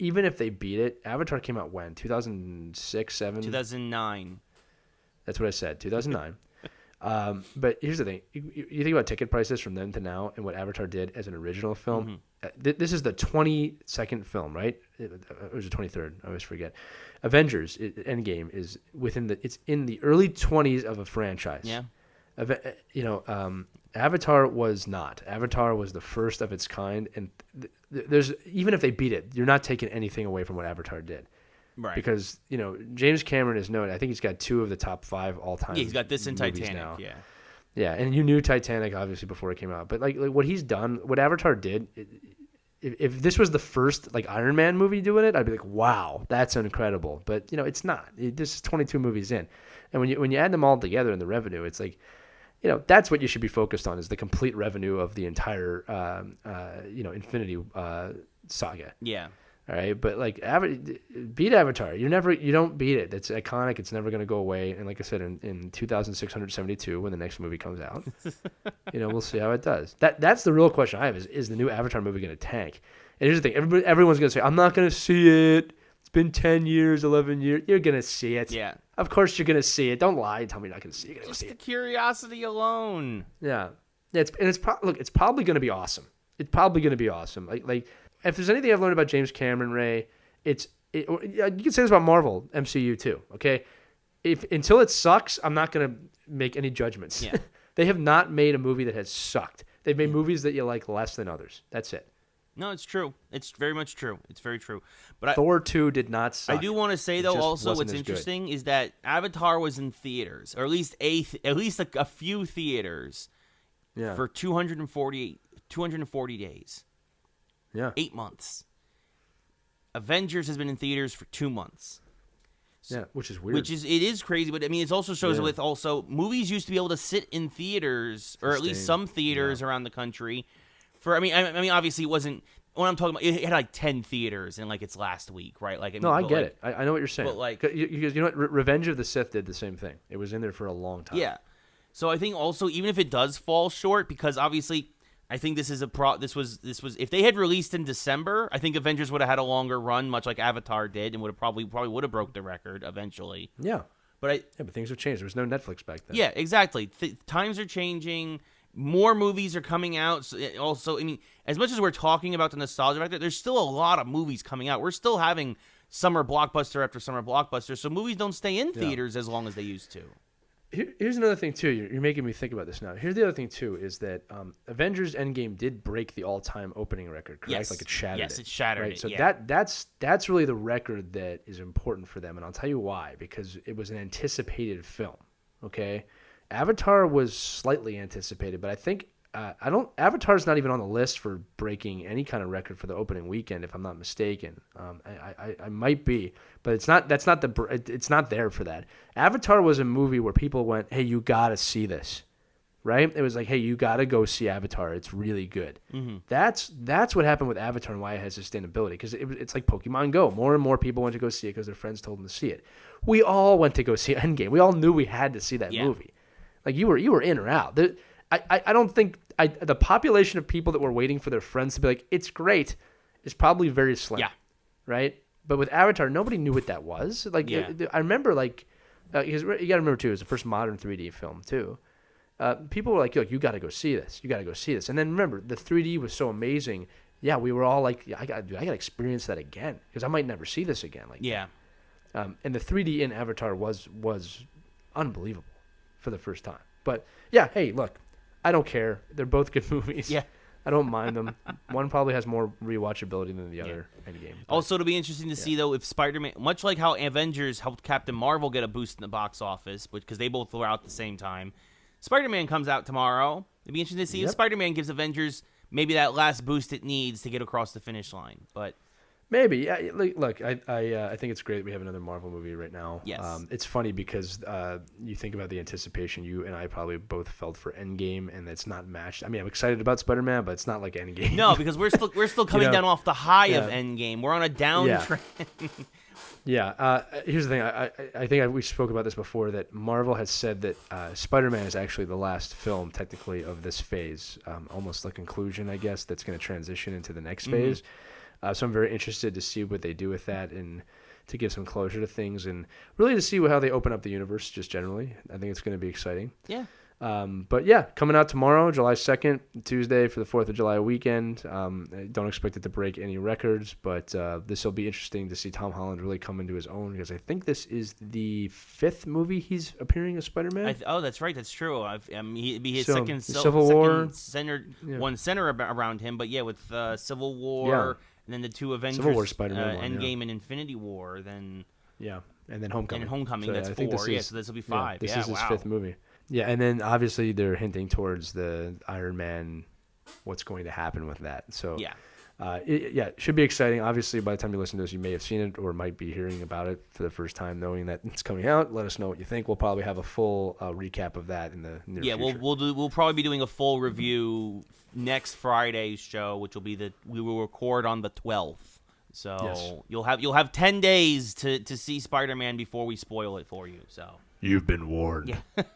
Even if they beat it, Avatar came out when? 2006, 7? 2009. That's what I said. 2009. But here's the thing. You think about ticket prices from then to now and what Avatar did as an original film. This is the 22nd film, right? Or was it 23rd? I always forget. Avengers Endgame is it's in the early 20s of a franchise. Yeah. Avatar was not. Avatar was the first of its kind, and there's even if they beat it, you're not taking anything away from what Avatar did. Right. Because, James Cameron is known. I think he's got 2 of the top 5 all-time. Yeah, he's got this in Titanic now. Yeah. Yeah, and you knew Titanic obviously before it came out, but like what he's done, what Avatar did. If this was the first like Iron Man movie doing it, I'd be like, wow, that's incredible. But it's not. This is 22 movies in, and when you add them all together in the revenue, it's like, that's what you should be focused on is the complete revenue of the entire Infinity saga. Yeah. All right, but like beat Avatar. You don't beat it. It's iconic. It's never going to go away. And like I said, in 2672, when the next movie comes out, we'll see how it does. That's the real question I have is the new Avatar movie going to tank? And here's the thing: everyone's going to say, "I'm not going to see it. It's been 10 years, 11 years. You're going to see it. Yeah, of course you're going to see it. Don't lie. Tell me you're not going to see it. You're going to see it. Just the curiosity alone. Yeah. It's probably going to be awesome. It's probably going to be awesome. Like. If there's anything I've learned about James Cameron, Ray, you can say this about Marvel MCU too. Okay, until it sucks, I'm not gonna make any judgments. Yeah. They have not made a movie that has sucked. They've made movies that you like less than others. That's it. No, it's true. It's very much true. It's very true. But Thor 2 did not suck. I do want to say though, also what's interesting is that Avatar was in theaters, or at least a few theaters, for 240 days. Yeah. 8 months. Avengers has been in theaters for 2 months. Yeah, which is weird. It is crazy, but I mean, it also shows with movies used to be able to sit in theaters, or at least some theaters around the country. I mean, obviously it wasn't. When I'm talking about, it had like 10 theaters in like its last week, right? Like, I get it. I know what you're saying. But like, because you know what, Revenge of the Sith did the same thing. It was in there for a long time. Yeah. So I think also, even if it does fall short, because obviously, I think this is this was if they had released in December, I think Avengers would have had a longer run, much like Avatar did, and would have probably would have broke the record eventually. Yeah. But things have changed. There was no Netflix back then. Yeah, exactly. Times are changing. More movies are coming out. So also, I mean, as much as we're talking about the nostalgia factor, there's still a lot of movies coming out. We're still having summer blockbuster after summer blockbuster, so movies don't stay in theaters as long as they used to. Here's another thing too. You're making me think about this now. Here's the other thing too is that Avengers Endgame did break the all-time opening record, correct? Yes. Like it shattered Yes, it. it shattered right? it. So yeah. that's really the record that is important for them, and I'll tell you why. Because it was an anticipated film. Okay, Avatar was slightly anticipated, but I think Avatar's not even on the list for breaking any kind of record for the opening weekend, if I'm not mistaken. I might be, but it's not. It's not there for that. Avatar was a movie where people went, "Hey, you gotta see this," right? It was like, "Hey, you gotta go see Avatar. It's really good." Mm-hmm. That's what happened with Avatar and why it has sustainability. Because it's like Pokemon Go. More and more people went to go see it because their friends told them to see it. We all went to go see Endgame. We all knew we had to see that movie. Like you were in or out. I don't think the population of people that were waiting for their friends to be like, it's great, is probably very slim. Yeah. Right? But with Avatar, nobody knew what that was. Like, I remember, like, because you got to remember, too, it was the first modern 3D film, too. People were like, "Look, you got to go see this. You got to go see this." And then remember, the 3D was so amazing. Yeah, we were all like, I got to experience that again because I might never see this again. Like, and the 3D in Avatar was unbelievable for the first time. But yeah, hey, look, I don't care. They're both good movies. Yeah. I don't mind them. One probably has more rewatchability than the other. Endgame. Also, it'll be interesting to see, though, if Spider-Man, much like how Avengers helped Captain Marvel get a boost in the box office, because they both were out at the same time, Spider-Man comes out tomorrow. It'll be interesting to see if Spider-Man gives Avengers maybe that last boost it needs to get across the finish line. But maybe. Yeah, look, I think it's great we have another Marvel movie right now. Yes. It's funny because you think about the anticipation. You and I probably both felt for Endgame, and it's not matched. I mean, I'm excited about Spider-Man, but it's not like Endgame. No, because we're still coming down off the high of Endgame. We're on a downtrend. Yeah. Here's the thing. I think we spoke about this before, that Marvel has said that Spider-Man is actually the last film, technically, of this phase, almost the conclusion, I guess, that's going to transition into the next phase. So I'm very interested to see what they do with that and to give some closure to things and really to see how they open up the universe just generally. I think it's going to be exciting. Yeah. But yeah, coming out tomorrow, July 2nd, Tuesday for the 4th of July weekend. I don't expect it to break any records, but this will be interesting to see Tom Holland really come into his own because I think this is the 5th movie he's appearing as Spider-Man. That's right. That's true. He'd be his So, second Civil War center around him, but yeah, with Civil War and then the two Avengers, Civil War Spider-Man Endgame and Infinity War, then and then Homecoming. So that's 4. So this will be 5. This is his 5th movie. Yeah, and then obviously they're hinting towards the Iron Man, what's going to happen with that. So it should be exciting. Obviously, by the time you listen to this, you may have seen it or might be hearing about it for the first time, knowing that it's coming out. Let us know what you think. We'll probably have a full recap of that in the near future. Yeah, we'll probably be doing a full review next Friday's show, which will be we will record on the 12th. So you'll have 10 days to see Spider-Man before we spoil it for you. So. You've been warned. Yeah.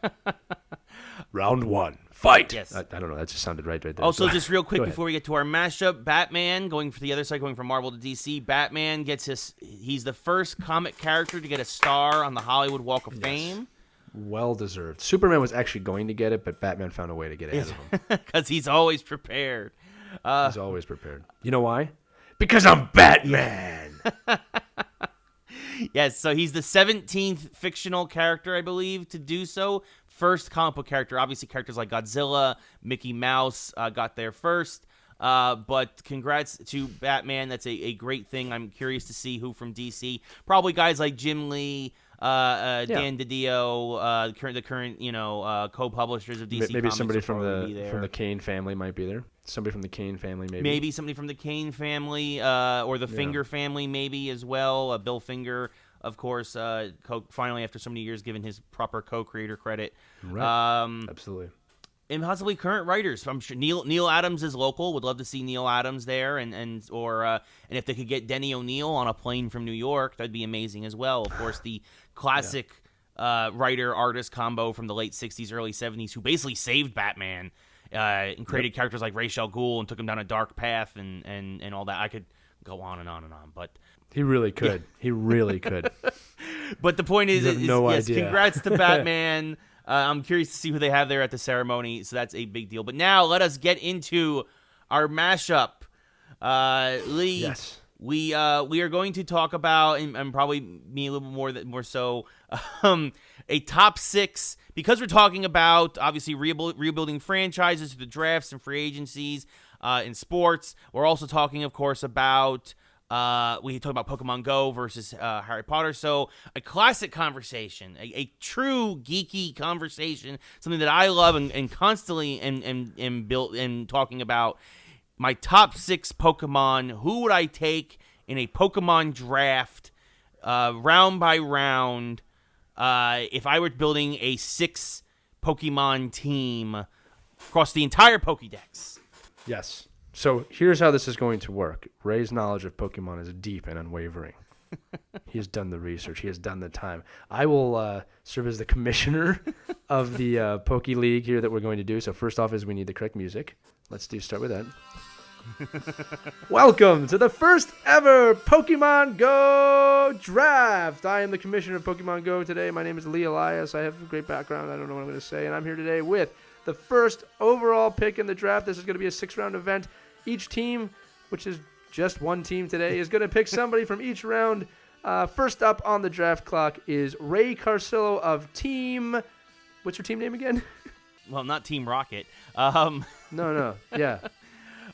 Round 1. Fight! Yes. I don't know. That just sounded right there. Also, just real quick before we get to our mashup, Batman, going for the other side, going from Marvel to DC, Batman he's the first comic character to get a star on the Hollywood Walk of Fame. Well deserved. Superman was actually going to get it, but Batman found a way to get ahead of him. Because he's always prepared. He's always prepared. You know why? Because I'm Batman! Yes, so he's the 17th fictional character, I believe, to do so. First comic book character. Obviously, characters like Godzilla, Mickey Mouse got there first. But congrats to Batman. That's a great thing. I'm curious to see who from DC. Probably guys like Jim Lee, Dan DiDio, the current co-publishers of DC Maybe Comics somebody will from probably be there. the Kane family might be there. Somebody from the Kane family, maybe. Maybe somebody from the Kane family or the Finger family, maybe as well. Bill Finger, of course, finally after so many years, given his proper co-creator credit. Right. Absolutely. And possibly current writers. I'm sure Neil Adams is local. Would love to see Neil Adams there, and if they could get Denny O'Neil on a plane from New York, that'd be amazing as well. Of course, the classic writer-artist combo from the late '60s, early '70s, who basically saved Batman. And created characters like Ra's al Ghul and took him down a dark path and all that. I could go on and on and on, but he really could. Yeah. He really could. But the point is, yes, congrats to Batman. I'm curious to see who they have there at the ceremony, so that's a big deal. But now let us get into our mashup. Lee, we are going to talk about, and probably me a little more so, a top 6, because we're talking about obviously rebuilding franchises through the drafts and free agencies in sports. We're also talking, of course, about we talk about Pokemon GO versus Harry Potter. So a classic conversation, a true geeky conversation, something that I love and constantly and built and talking about. My top 6 Pokemon. Who would I take in a Pokemon draft, round by round, if I were building a 6 Pokemon team across the entire Pokédex? Yes. So here's how this is going to work. Ray's knowledge of Pokemon is deep and unwavering. He has done the research. He has done the time. I will serve as the commissioner of the Poke League here that we're going to do. So first off is we need the correct music. Let's start with that. Welcome to the first ever Pokemon Go draft. I am the commissioner of Pokemon Go today. My name is Lee Elias. I have a great background. I don't know what I'm going to say. And I'm here today with the first overall pick in the draft. This is going to be a 6-round event. Each team, which is just one team today, is going to pick somebody from each round. First up on the draft clock is Ray Carcillo of Team... What's your team name again? Well, not Team Rocket. No. Yeah.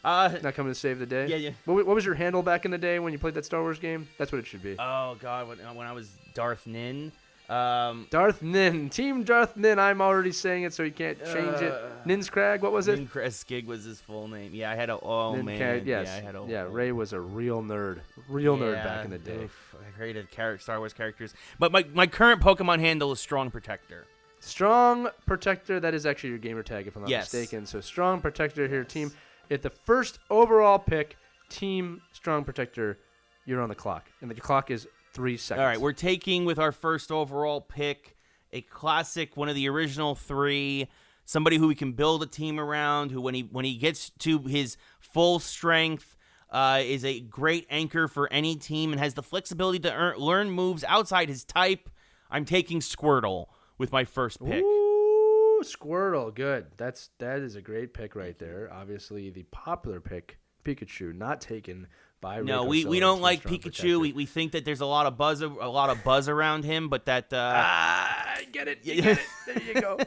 Not coming to save the day? Yeah. What was your handle back in the day when you played that Star Wars game? That's what it should be. Oh, God. When I was Darth Nin. Darth Nin. Team Darth Nin. I'm already saying it, so you can't change it. Ninscrag, what was it? Skig was his full name. Yeah, I had a... Oh, Nin man. Yes. Yeah, I had a... Yeah, Ray was a real nerd. Nerd back in the day. Oof, I created Star Wars characters. But my current Pokemon handle is Strong Protector. Strong Protector. That is actually your gamer tag, if I'm not mistaken. So Strong Protector here, team. At the first overall pick, Team Strong Protector, you're on the clock. And the clock is 3 seconds. All right, we're taking with our first overall pick a classic, one of the original 3, somebody who we can build a team around, who when he gets to his full strength is a great anchor for any team and has the flexibility to learn moves outside his type. I'm taking Squirtle with my first pick. Ooh, Squirtle, good. That is a great pick right there. Obviously, the popular pick, Pikachu, not taken by. No, we don't like Pikachu. We think that there's a lot of buzz around him, but that. I get it. You get it. There you go.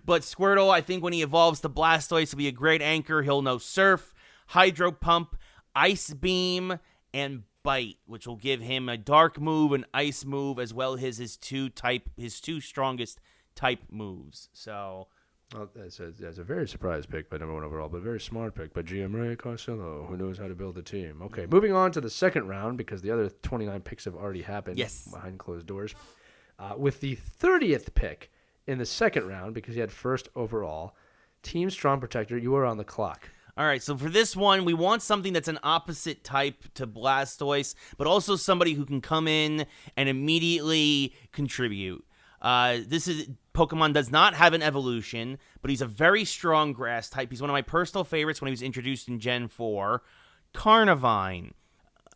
But Squirtle, I think when he evolves to Blastoise, will be a great anchor. He'll know Surf, Hydro Pump, Ice Beam, and Bite, which will give him a Dark move, an Ice move, as well as his two strongest type moves. So, well, that's a very surprise pick by number 1 overall, but a very smart pick by GM Ray Carcillo, who knows how to build a team. Okay, moving on to the second round, because the other 29 picks have already happened behind closed doors. With the 30th pick in the second round, because he had first overall, Team Strong Protector, you are on the clock. All right, so for this one, we want something that's an opposite type to Blastoise, but also somebody who can come in and immediately contribute. Pokemon does not have an evolution, but he's a very strong grass type. He's one of my personal favorites when he was introduced in Gen 4, Carnivine.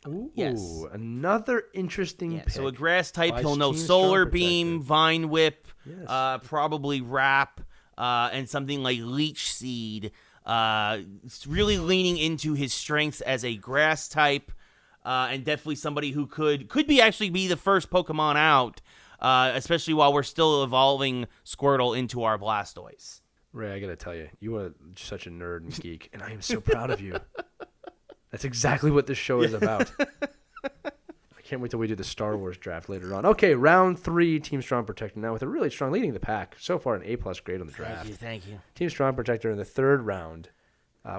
Ooh, yes. Another interesting pick. So a grass type, he'll know Solar Beam, Vine Whip, probably Wrap, and something like Leech Seed. Really leaning into his strengths as a grass type, and definitely somebody who could actually be the first Pokemon out. Especially while we're still evolving Squirtle into our Blastoise. Ray, I gotta tell you, you are such a nerd and geek, and I am so proud of you. That's exactly what this show is about. I can't wait till we do the Star Wars draft later on. Okay, round 3, Team Strong Protector now with a really strong leading the pack. So far, an A+ grade on the draft. Thank you. Team Strong Protector in the third round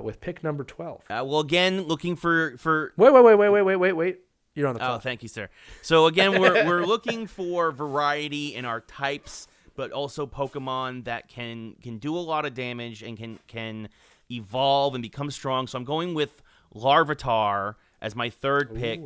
with pick number 12. Well, again, looking for... Wait. You're on the clock. Oh, thank you, sir. So again, we're looking for variety in our types, but also Pokemon that can do a lot of damage and can evolve and become strong. So I'm going with Larvitar as my third pick.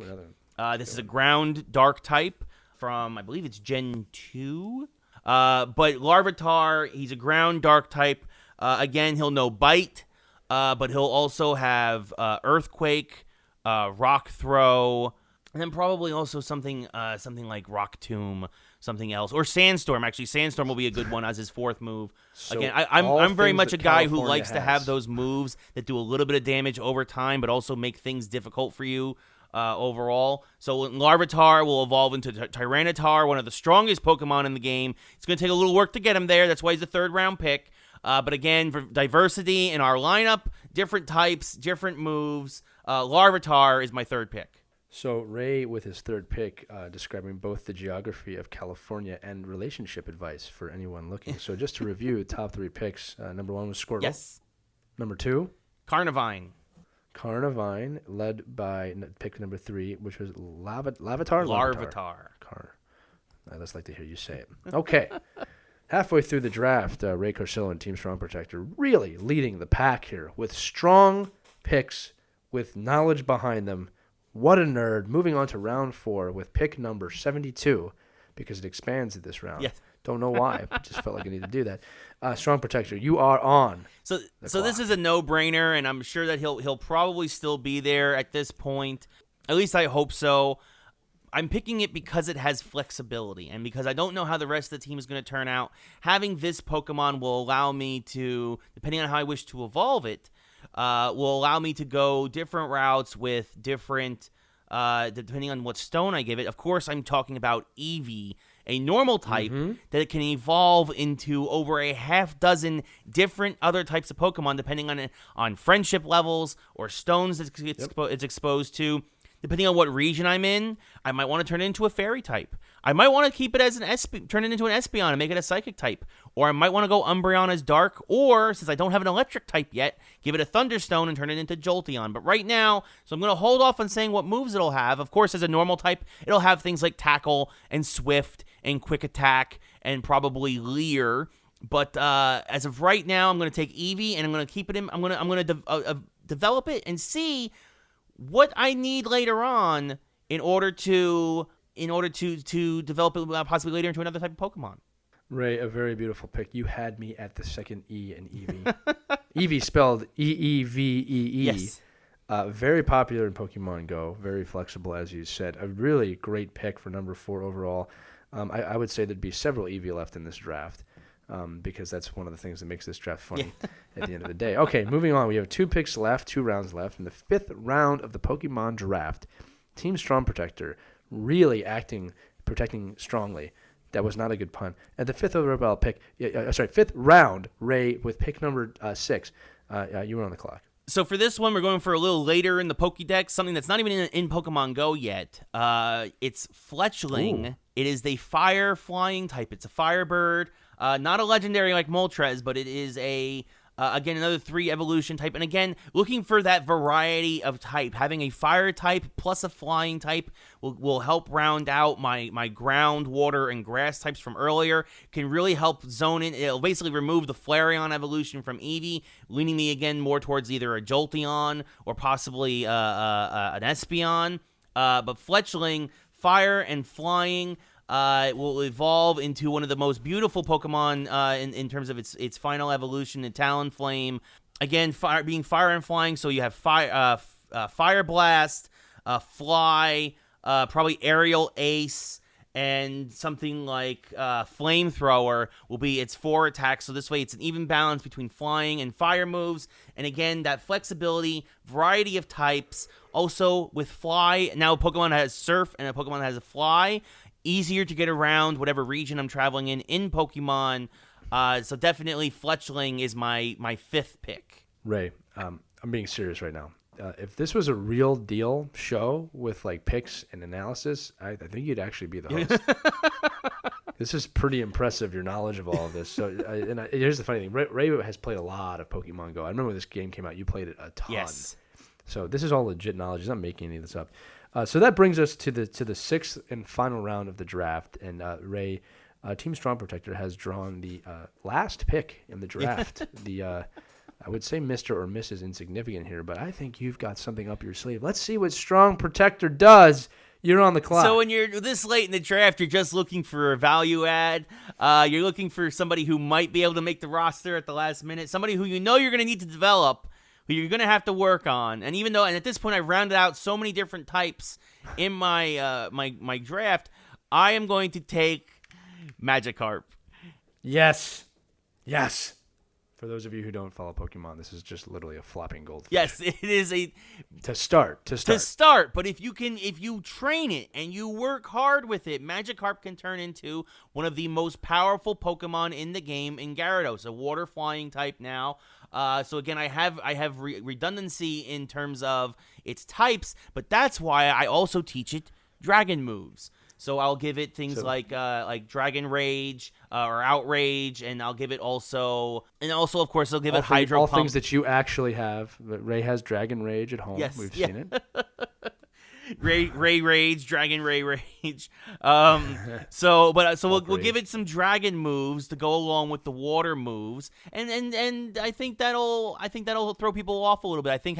This is a ground dark type from, I believe it's Gen 2. But Larvitar, he's a ground dark type. Again, he'll know Bite, but he'll also have Earthquake, Rock Throw, and then probably also something like Rock Tomb, something else, or Sandstorm. Actually, Sandstorm will be a good one as his fourth move. So again, I'm very much a guy who likes to have those moves that do a little bit of damage over time, but also make things difficult for you. overall. So Larvitar will evolve into Tyranitar, one of the strongest Pokemon in the game. It's going to take a little work to get him there. That's why he's a third-round pick. But again, for diversity in our lineup, different types, different moves, Larvitar is my third pick. So Ray, with his third pick, describing both the geography of California and relationship advice for anyone looking. So just to review, top 3 picks. Number 1 was Squirtle. Yes. Number 2? Carnivine. Carnivine, led by pick number 3, which was Larvitar? Larvitar. Let's like to hear you say it. Okay. Halfway through the draft, Ray Corsillo and Team Strong Protector really leading the pack here with strong picks with knowledge behind them. What a nerd. Moving on to round 4 with pick number 72 because it expands at this round. Yes. Don't know why. I just felt like I needed to do that. Strong Protector, you are on. So this is a no-brainer, and I'm sure that he'll probably still be there at this point. At least I hope so. I'm picking it because it has flexibility, and because I don't know how the rest of the team is going to turn out. Having this Pokemon will allow me to, depending on how I wish to evolve it, will allow me to go different routes with different, depending on what stone I give it. Of course, I'm talking about Eevee, a normal type that it can evolve into over a half dozen different other types of Pokemon, depending on friendship levels or stones that it's exposed to. Depending on what region I'm in, I might want to turn it into a fairy type. I might want to keep it as turn it into an Espeon and make it a psychic type. Or I might want to go Umbreon as dark, or, since I don't have an electric type yet, give it a Thunderstone and turn it into Jolteon. But right now, so I'm going to hold off on saying what moves it'll have. Of course, as a normal type, it'll have things like Tackle and Swift and Quick Attack and probably Leer. But as of right now, I'm going to take Eevee and I'm going to keep it in. I'm going to develop it and see what I need later on in order to develop it possibly later into another type of Pokemon. Ray, a very beautiful pick. You had me at the second E in Eevee. Eevee spelled E-E-V-E-E. Yes. Very popular in Pokemon GO. Very flexible, as you said. A really great pick for number 4 overall. I would say there'd be several Eevee left in this draft. Because that's one of the things that makes this draft funny at the end of the day. Okay, moving on. We have 2 picks left, 2 rounds left. In the 5th round of the Pokemon draft, Team Strong Protector really protecting strongly. That was not a good pun. At the 5th overall pick, 5th round, Ray, with pick number 6, you were on the clock. So for this one, we're going for a little later in the Pokédex, something that's not even in Pokemon GO yet. It's Fletchling. Ooh. It is the fire flying type. It's a firebird. Not a legendary like Moltres, but it is again, another 3 evolution type. And again, looking for that variety of type. Having a fire type plus a flying type will help round out my ground, water, and grass types from earlier. Can really help zone in. It'll basically remove the Flareon evolution from Eevee, leaning me again more towards either a Jolteon or possibly an Espeon. But Fletchling, fire and flying, it will evolve into one of the most beautiful Pokemon in terms of its final evolution, the Talonflame. Again, being fire and flying, so you have Fire Blast, Fly, probably Aerial Ace, and something like Flamethrower will be its 4 attacks. So this way it's an even balance between flying and fire moves. And again, that flexibility, variety of types. Also with Fly, now a Pokemon has Surf and a Pokemon has a Fly. Easier to get around whatever region I'm traveling in Pokemon. So definitely Fletchling is my 5th pick. Ray, I'm being serious right now. If this was a real deal show with like picks and analysis, I think you'd actually be the host. This is pretty impressive, your knowledge of all of this. So, here's the funny thing. Ray has played a lot of Pokemon GO. I remember when this game came out, you played it a ton. Yes. So this is all legit knowledge. He's not making any of this up. So that brings us to the 6th and final round of the draft. And Ray, Team Strong Protector has drawn the last pick in the draft. I would say Mr. or Mrs. Insignificant here, but I think you've got something up your sleeve. Let's see what Strong Protector does. You're on the clock. So when you're this late in the draft, you're just looking for a value add. You're looking for somebody who might be able to make the roster at the last minute, somebody who you know you're going to need to develop, who you're going to have to work on. And even though, and at this point, I've rounded out so many different types in my my draft, I am going to take Magikarp. Yes. For those of you who don't follow Pokemon, this is just literally a flopping goldfish. Yes, it is To start. But if you train it and you work hard with it, Magikarp can turn into one of the most powerful Pokemon in the game in Gyarados, a water flying type now. So again, I have redundancy in terms of its types, but that's why I also teach it dragon moves. So I'll give it things like Dragon Rage or Outrage, and I'll give it also of course I'll give it Hydro Pump. All things that you actually have. But Ray has Dragon Rage at home. Yes, We've seen it. Ray Rage, Dragon Ray Rage. So we'll give it some dragon moves to go along with the water moves, and I think that'll throw people off a little bit. I think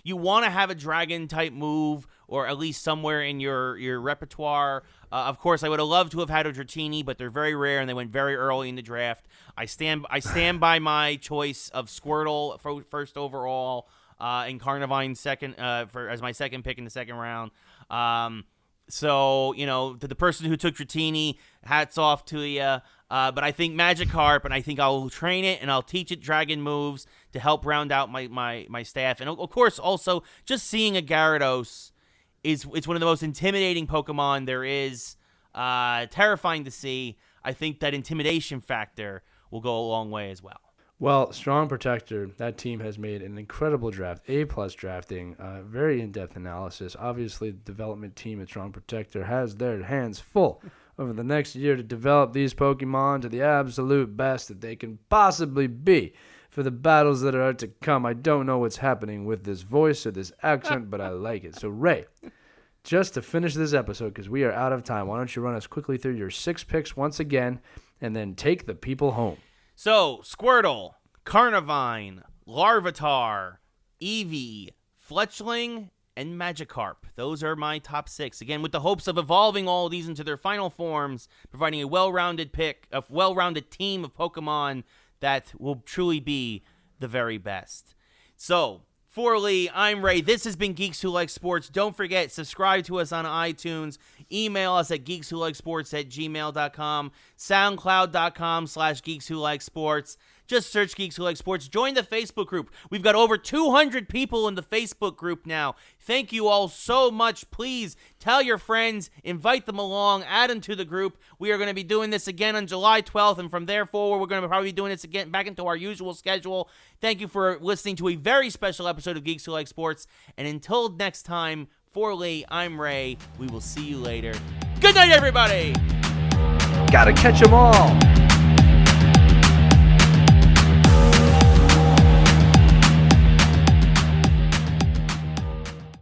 you want to have a dragon type move, or at least somewhere in your repertoire. Of course, I would have loved to have had a Dratini, but they're very rare and they went very early in the draft. I stand by my choice of Squirtle first overall. And Carnivine second as my second pick in the second round. So, to the person who took Dratini, hats off to you. But I think Magikarp, and I think I'll train it and I'll teach it dragon moves to help round out my staff. And of course, also just seeing a Gyarados it's one of the most intimidating Pokemon there is. Terrifying to see. I think that intimidation factor will go a long way as well. Well, Strong Protector, that team has made an incredible draft, A-plus drafting, very in-depth analysis. Obviously, the development team at Strong Protector has their hands full over the next year to develop these Pokemon to the absolute best that they can possibly be for the battles that are to come. I don't know what's happening with this voice or this accent, but I like it. So, Ray, just to finish this episode, because we are out of time, why don't you run us quickly through your 6 picks once again, and then take the people home. So, Squirtle, Carnivine, Larvitar, Eevee, Fletchling, and Magikarp. Those are my top 6. Again, with the hopes of evolving all of these into their final forms, providing a well-rounded team of Pokemon that will truly be the very best. So, for Lee, I'm Ray. This has been Geeks Who Like Sports. Don't forget, subscribe to us on iTunes. Email us at geekswholikesports@gmail.com. SoundCloud.com/geekswholikesports. Just search Geeks Who Like Sports. Join the Facebook group. We've got over 200 people in the Facebook group now. Thank you all so much. Please tell your friends, invite them along, add them to the group. We are going to be doing this again on July 12th, and from there forward, we're going to probably be doing this again back into our usual schedule. Thank you for listening to a very special episode of Geeks Who Like Sports. And until next time, for Lee, I'm Ray. We will see you later. Good night, everybody! Gotta catch 'em all!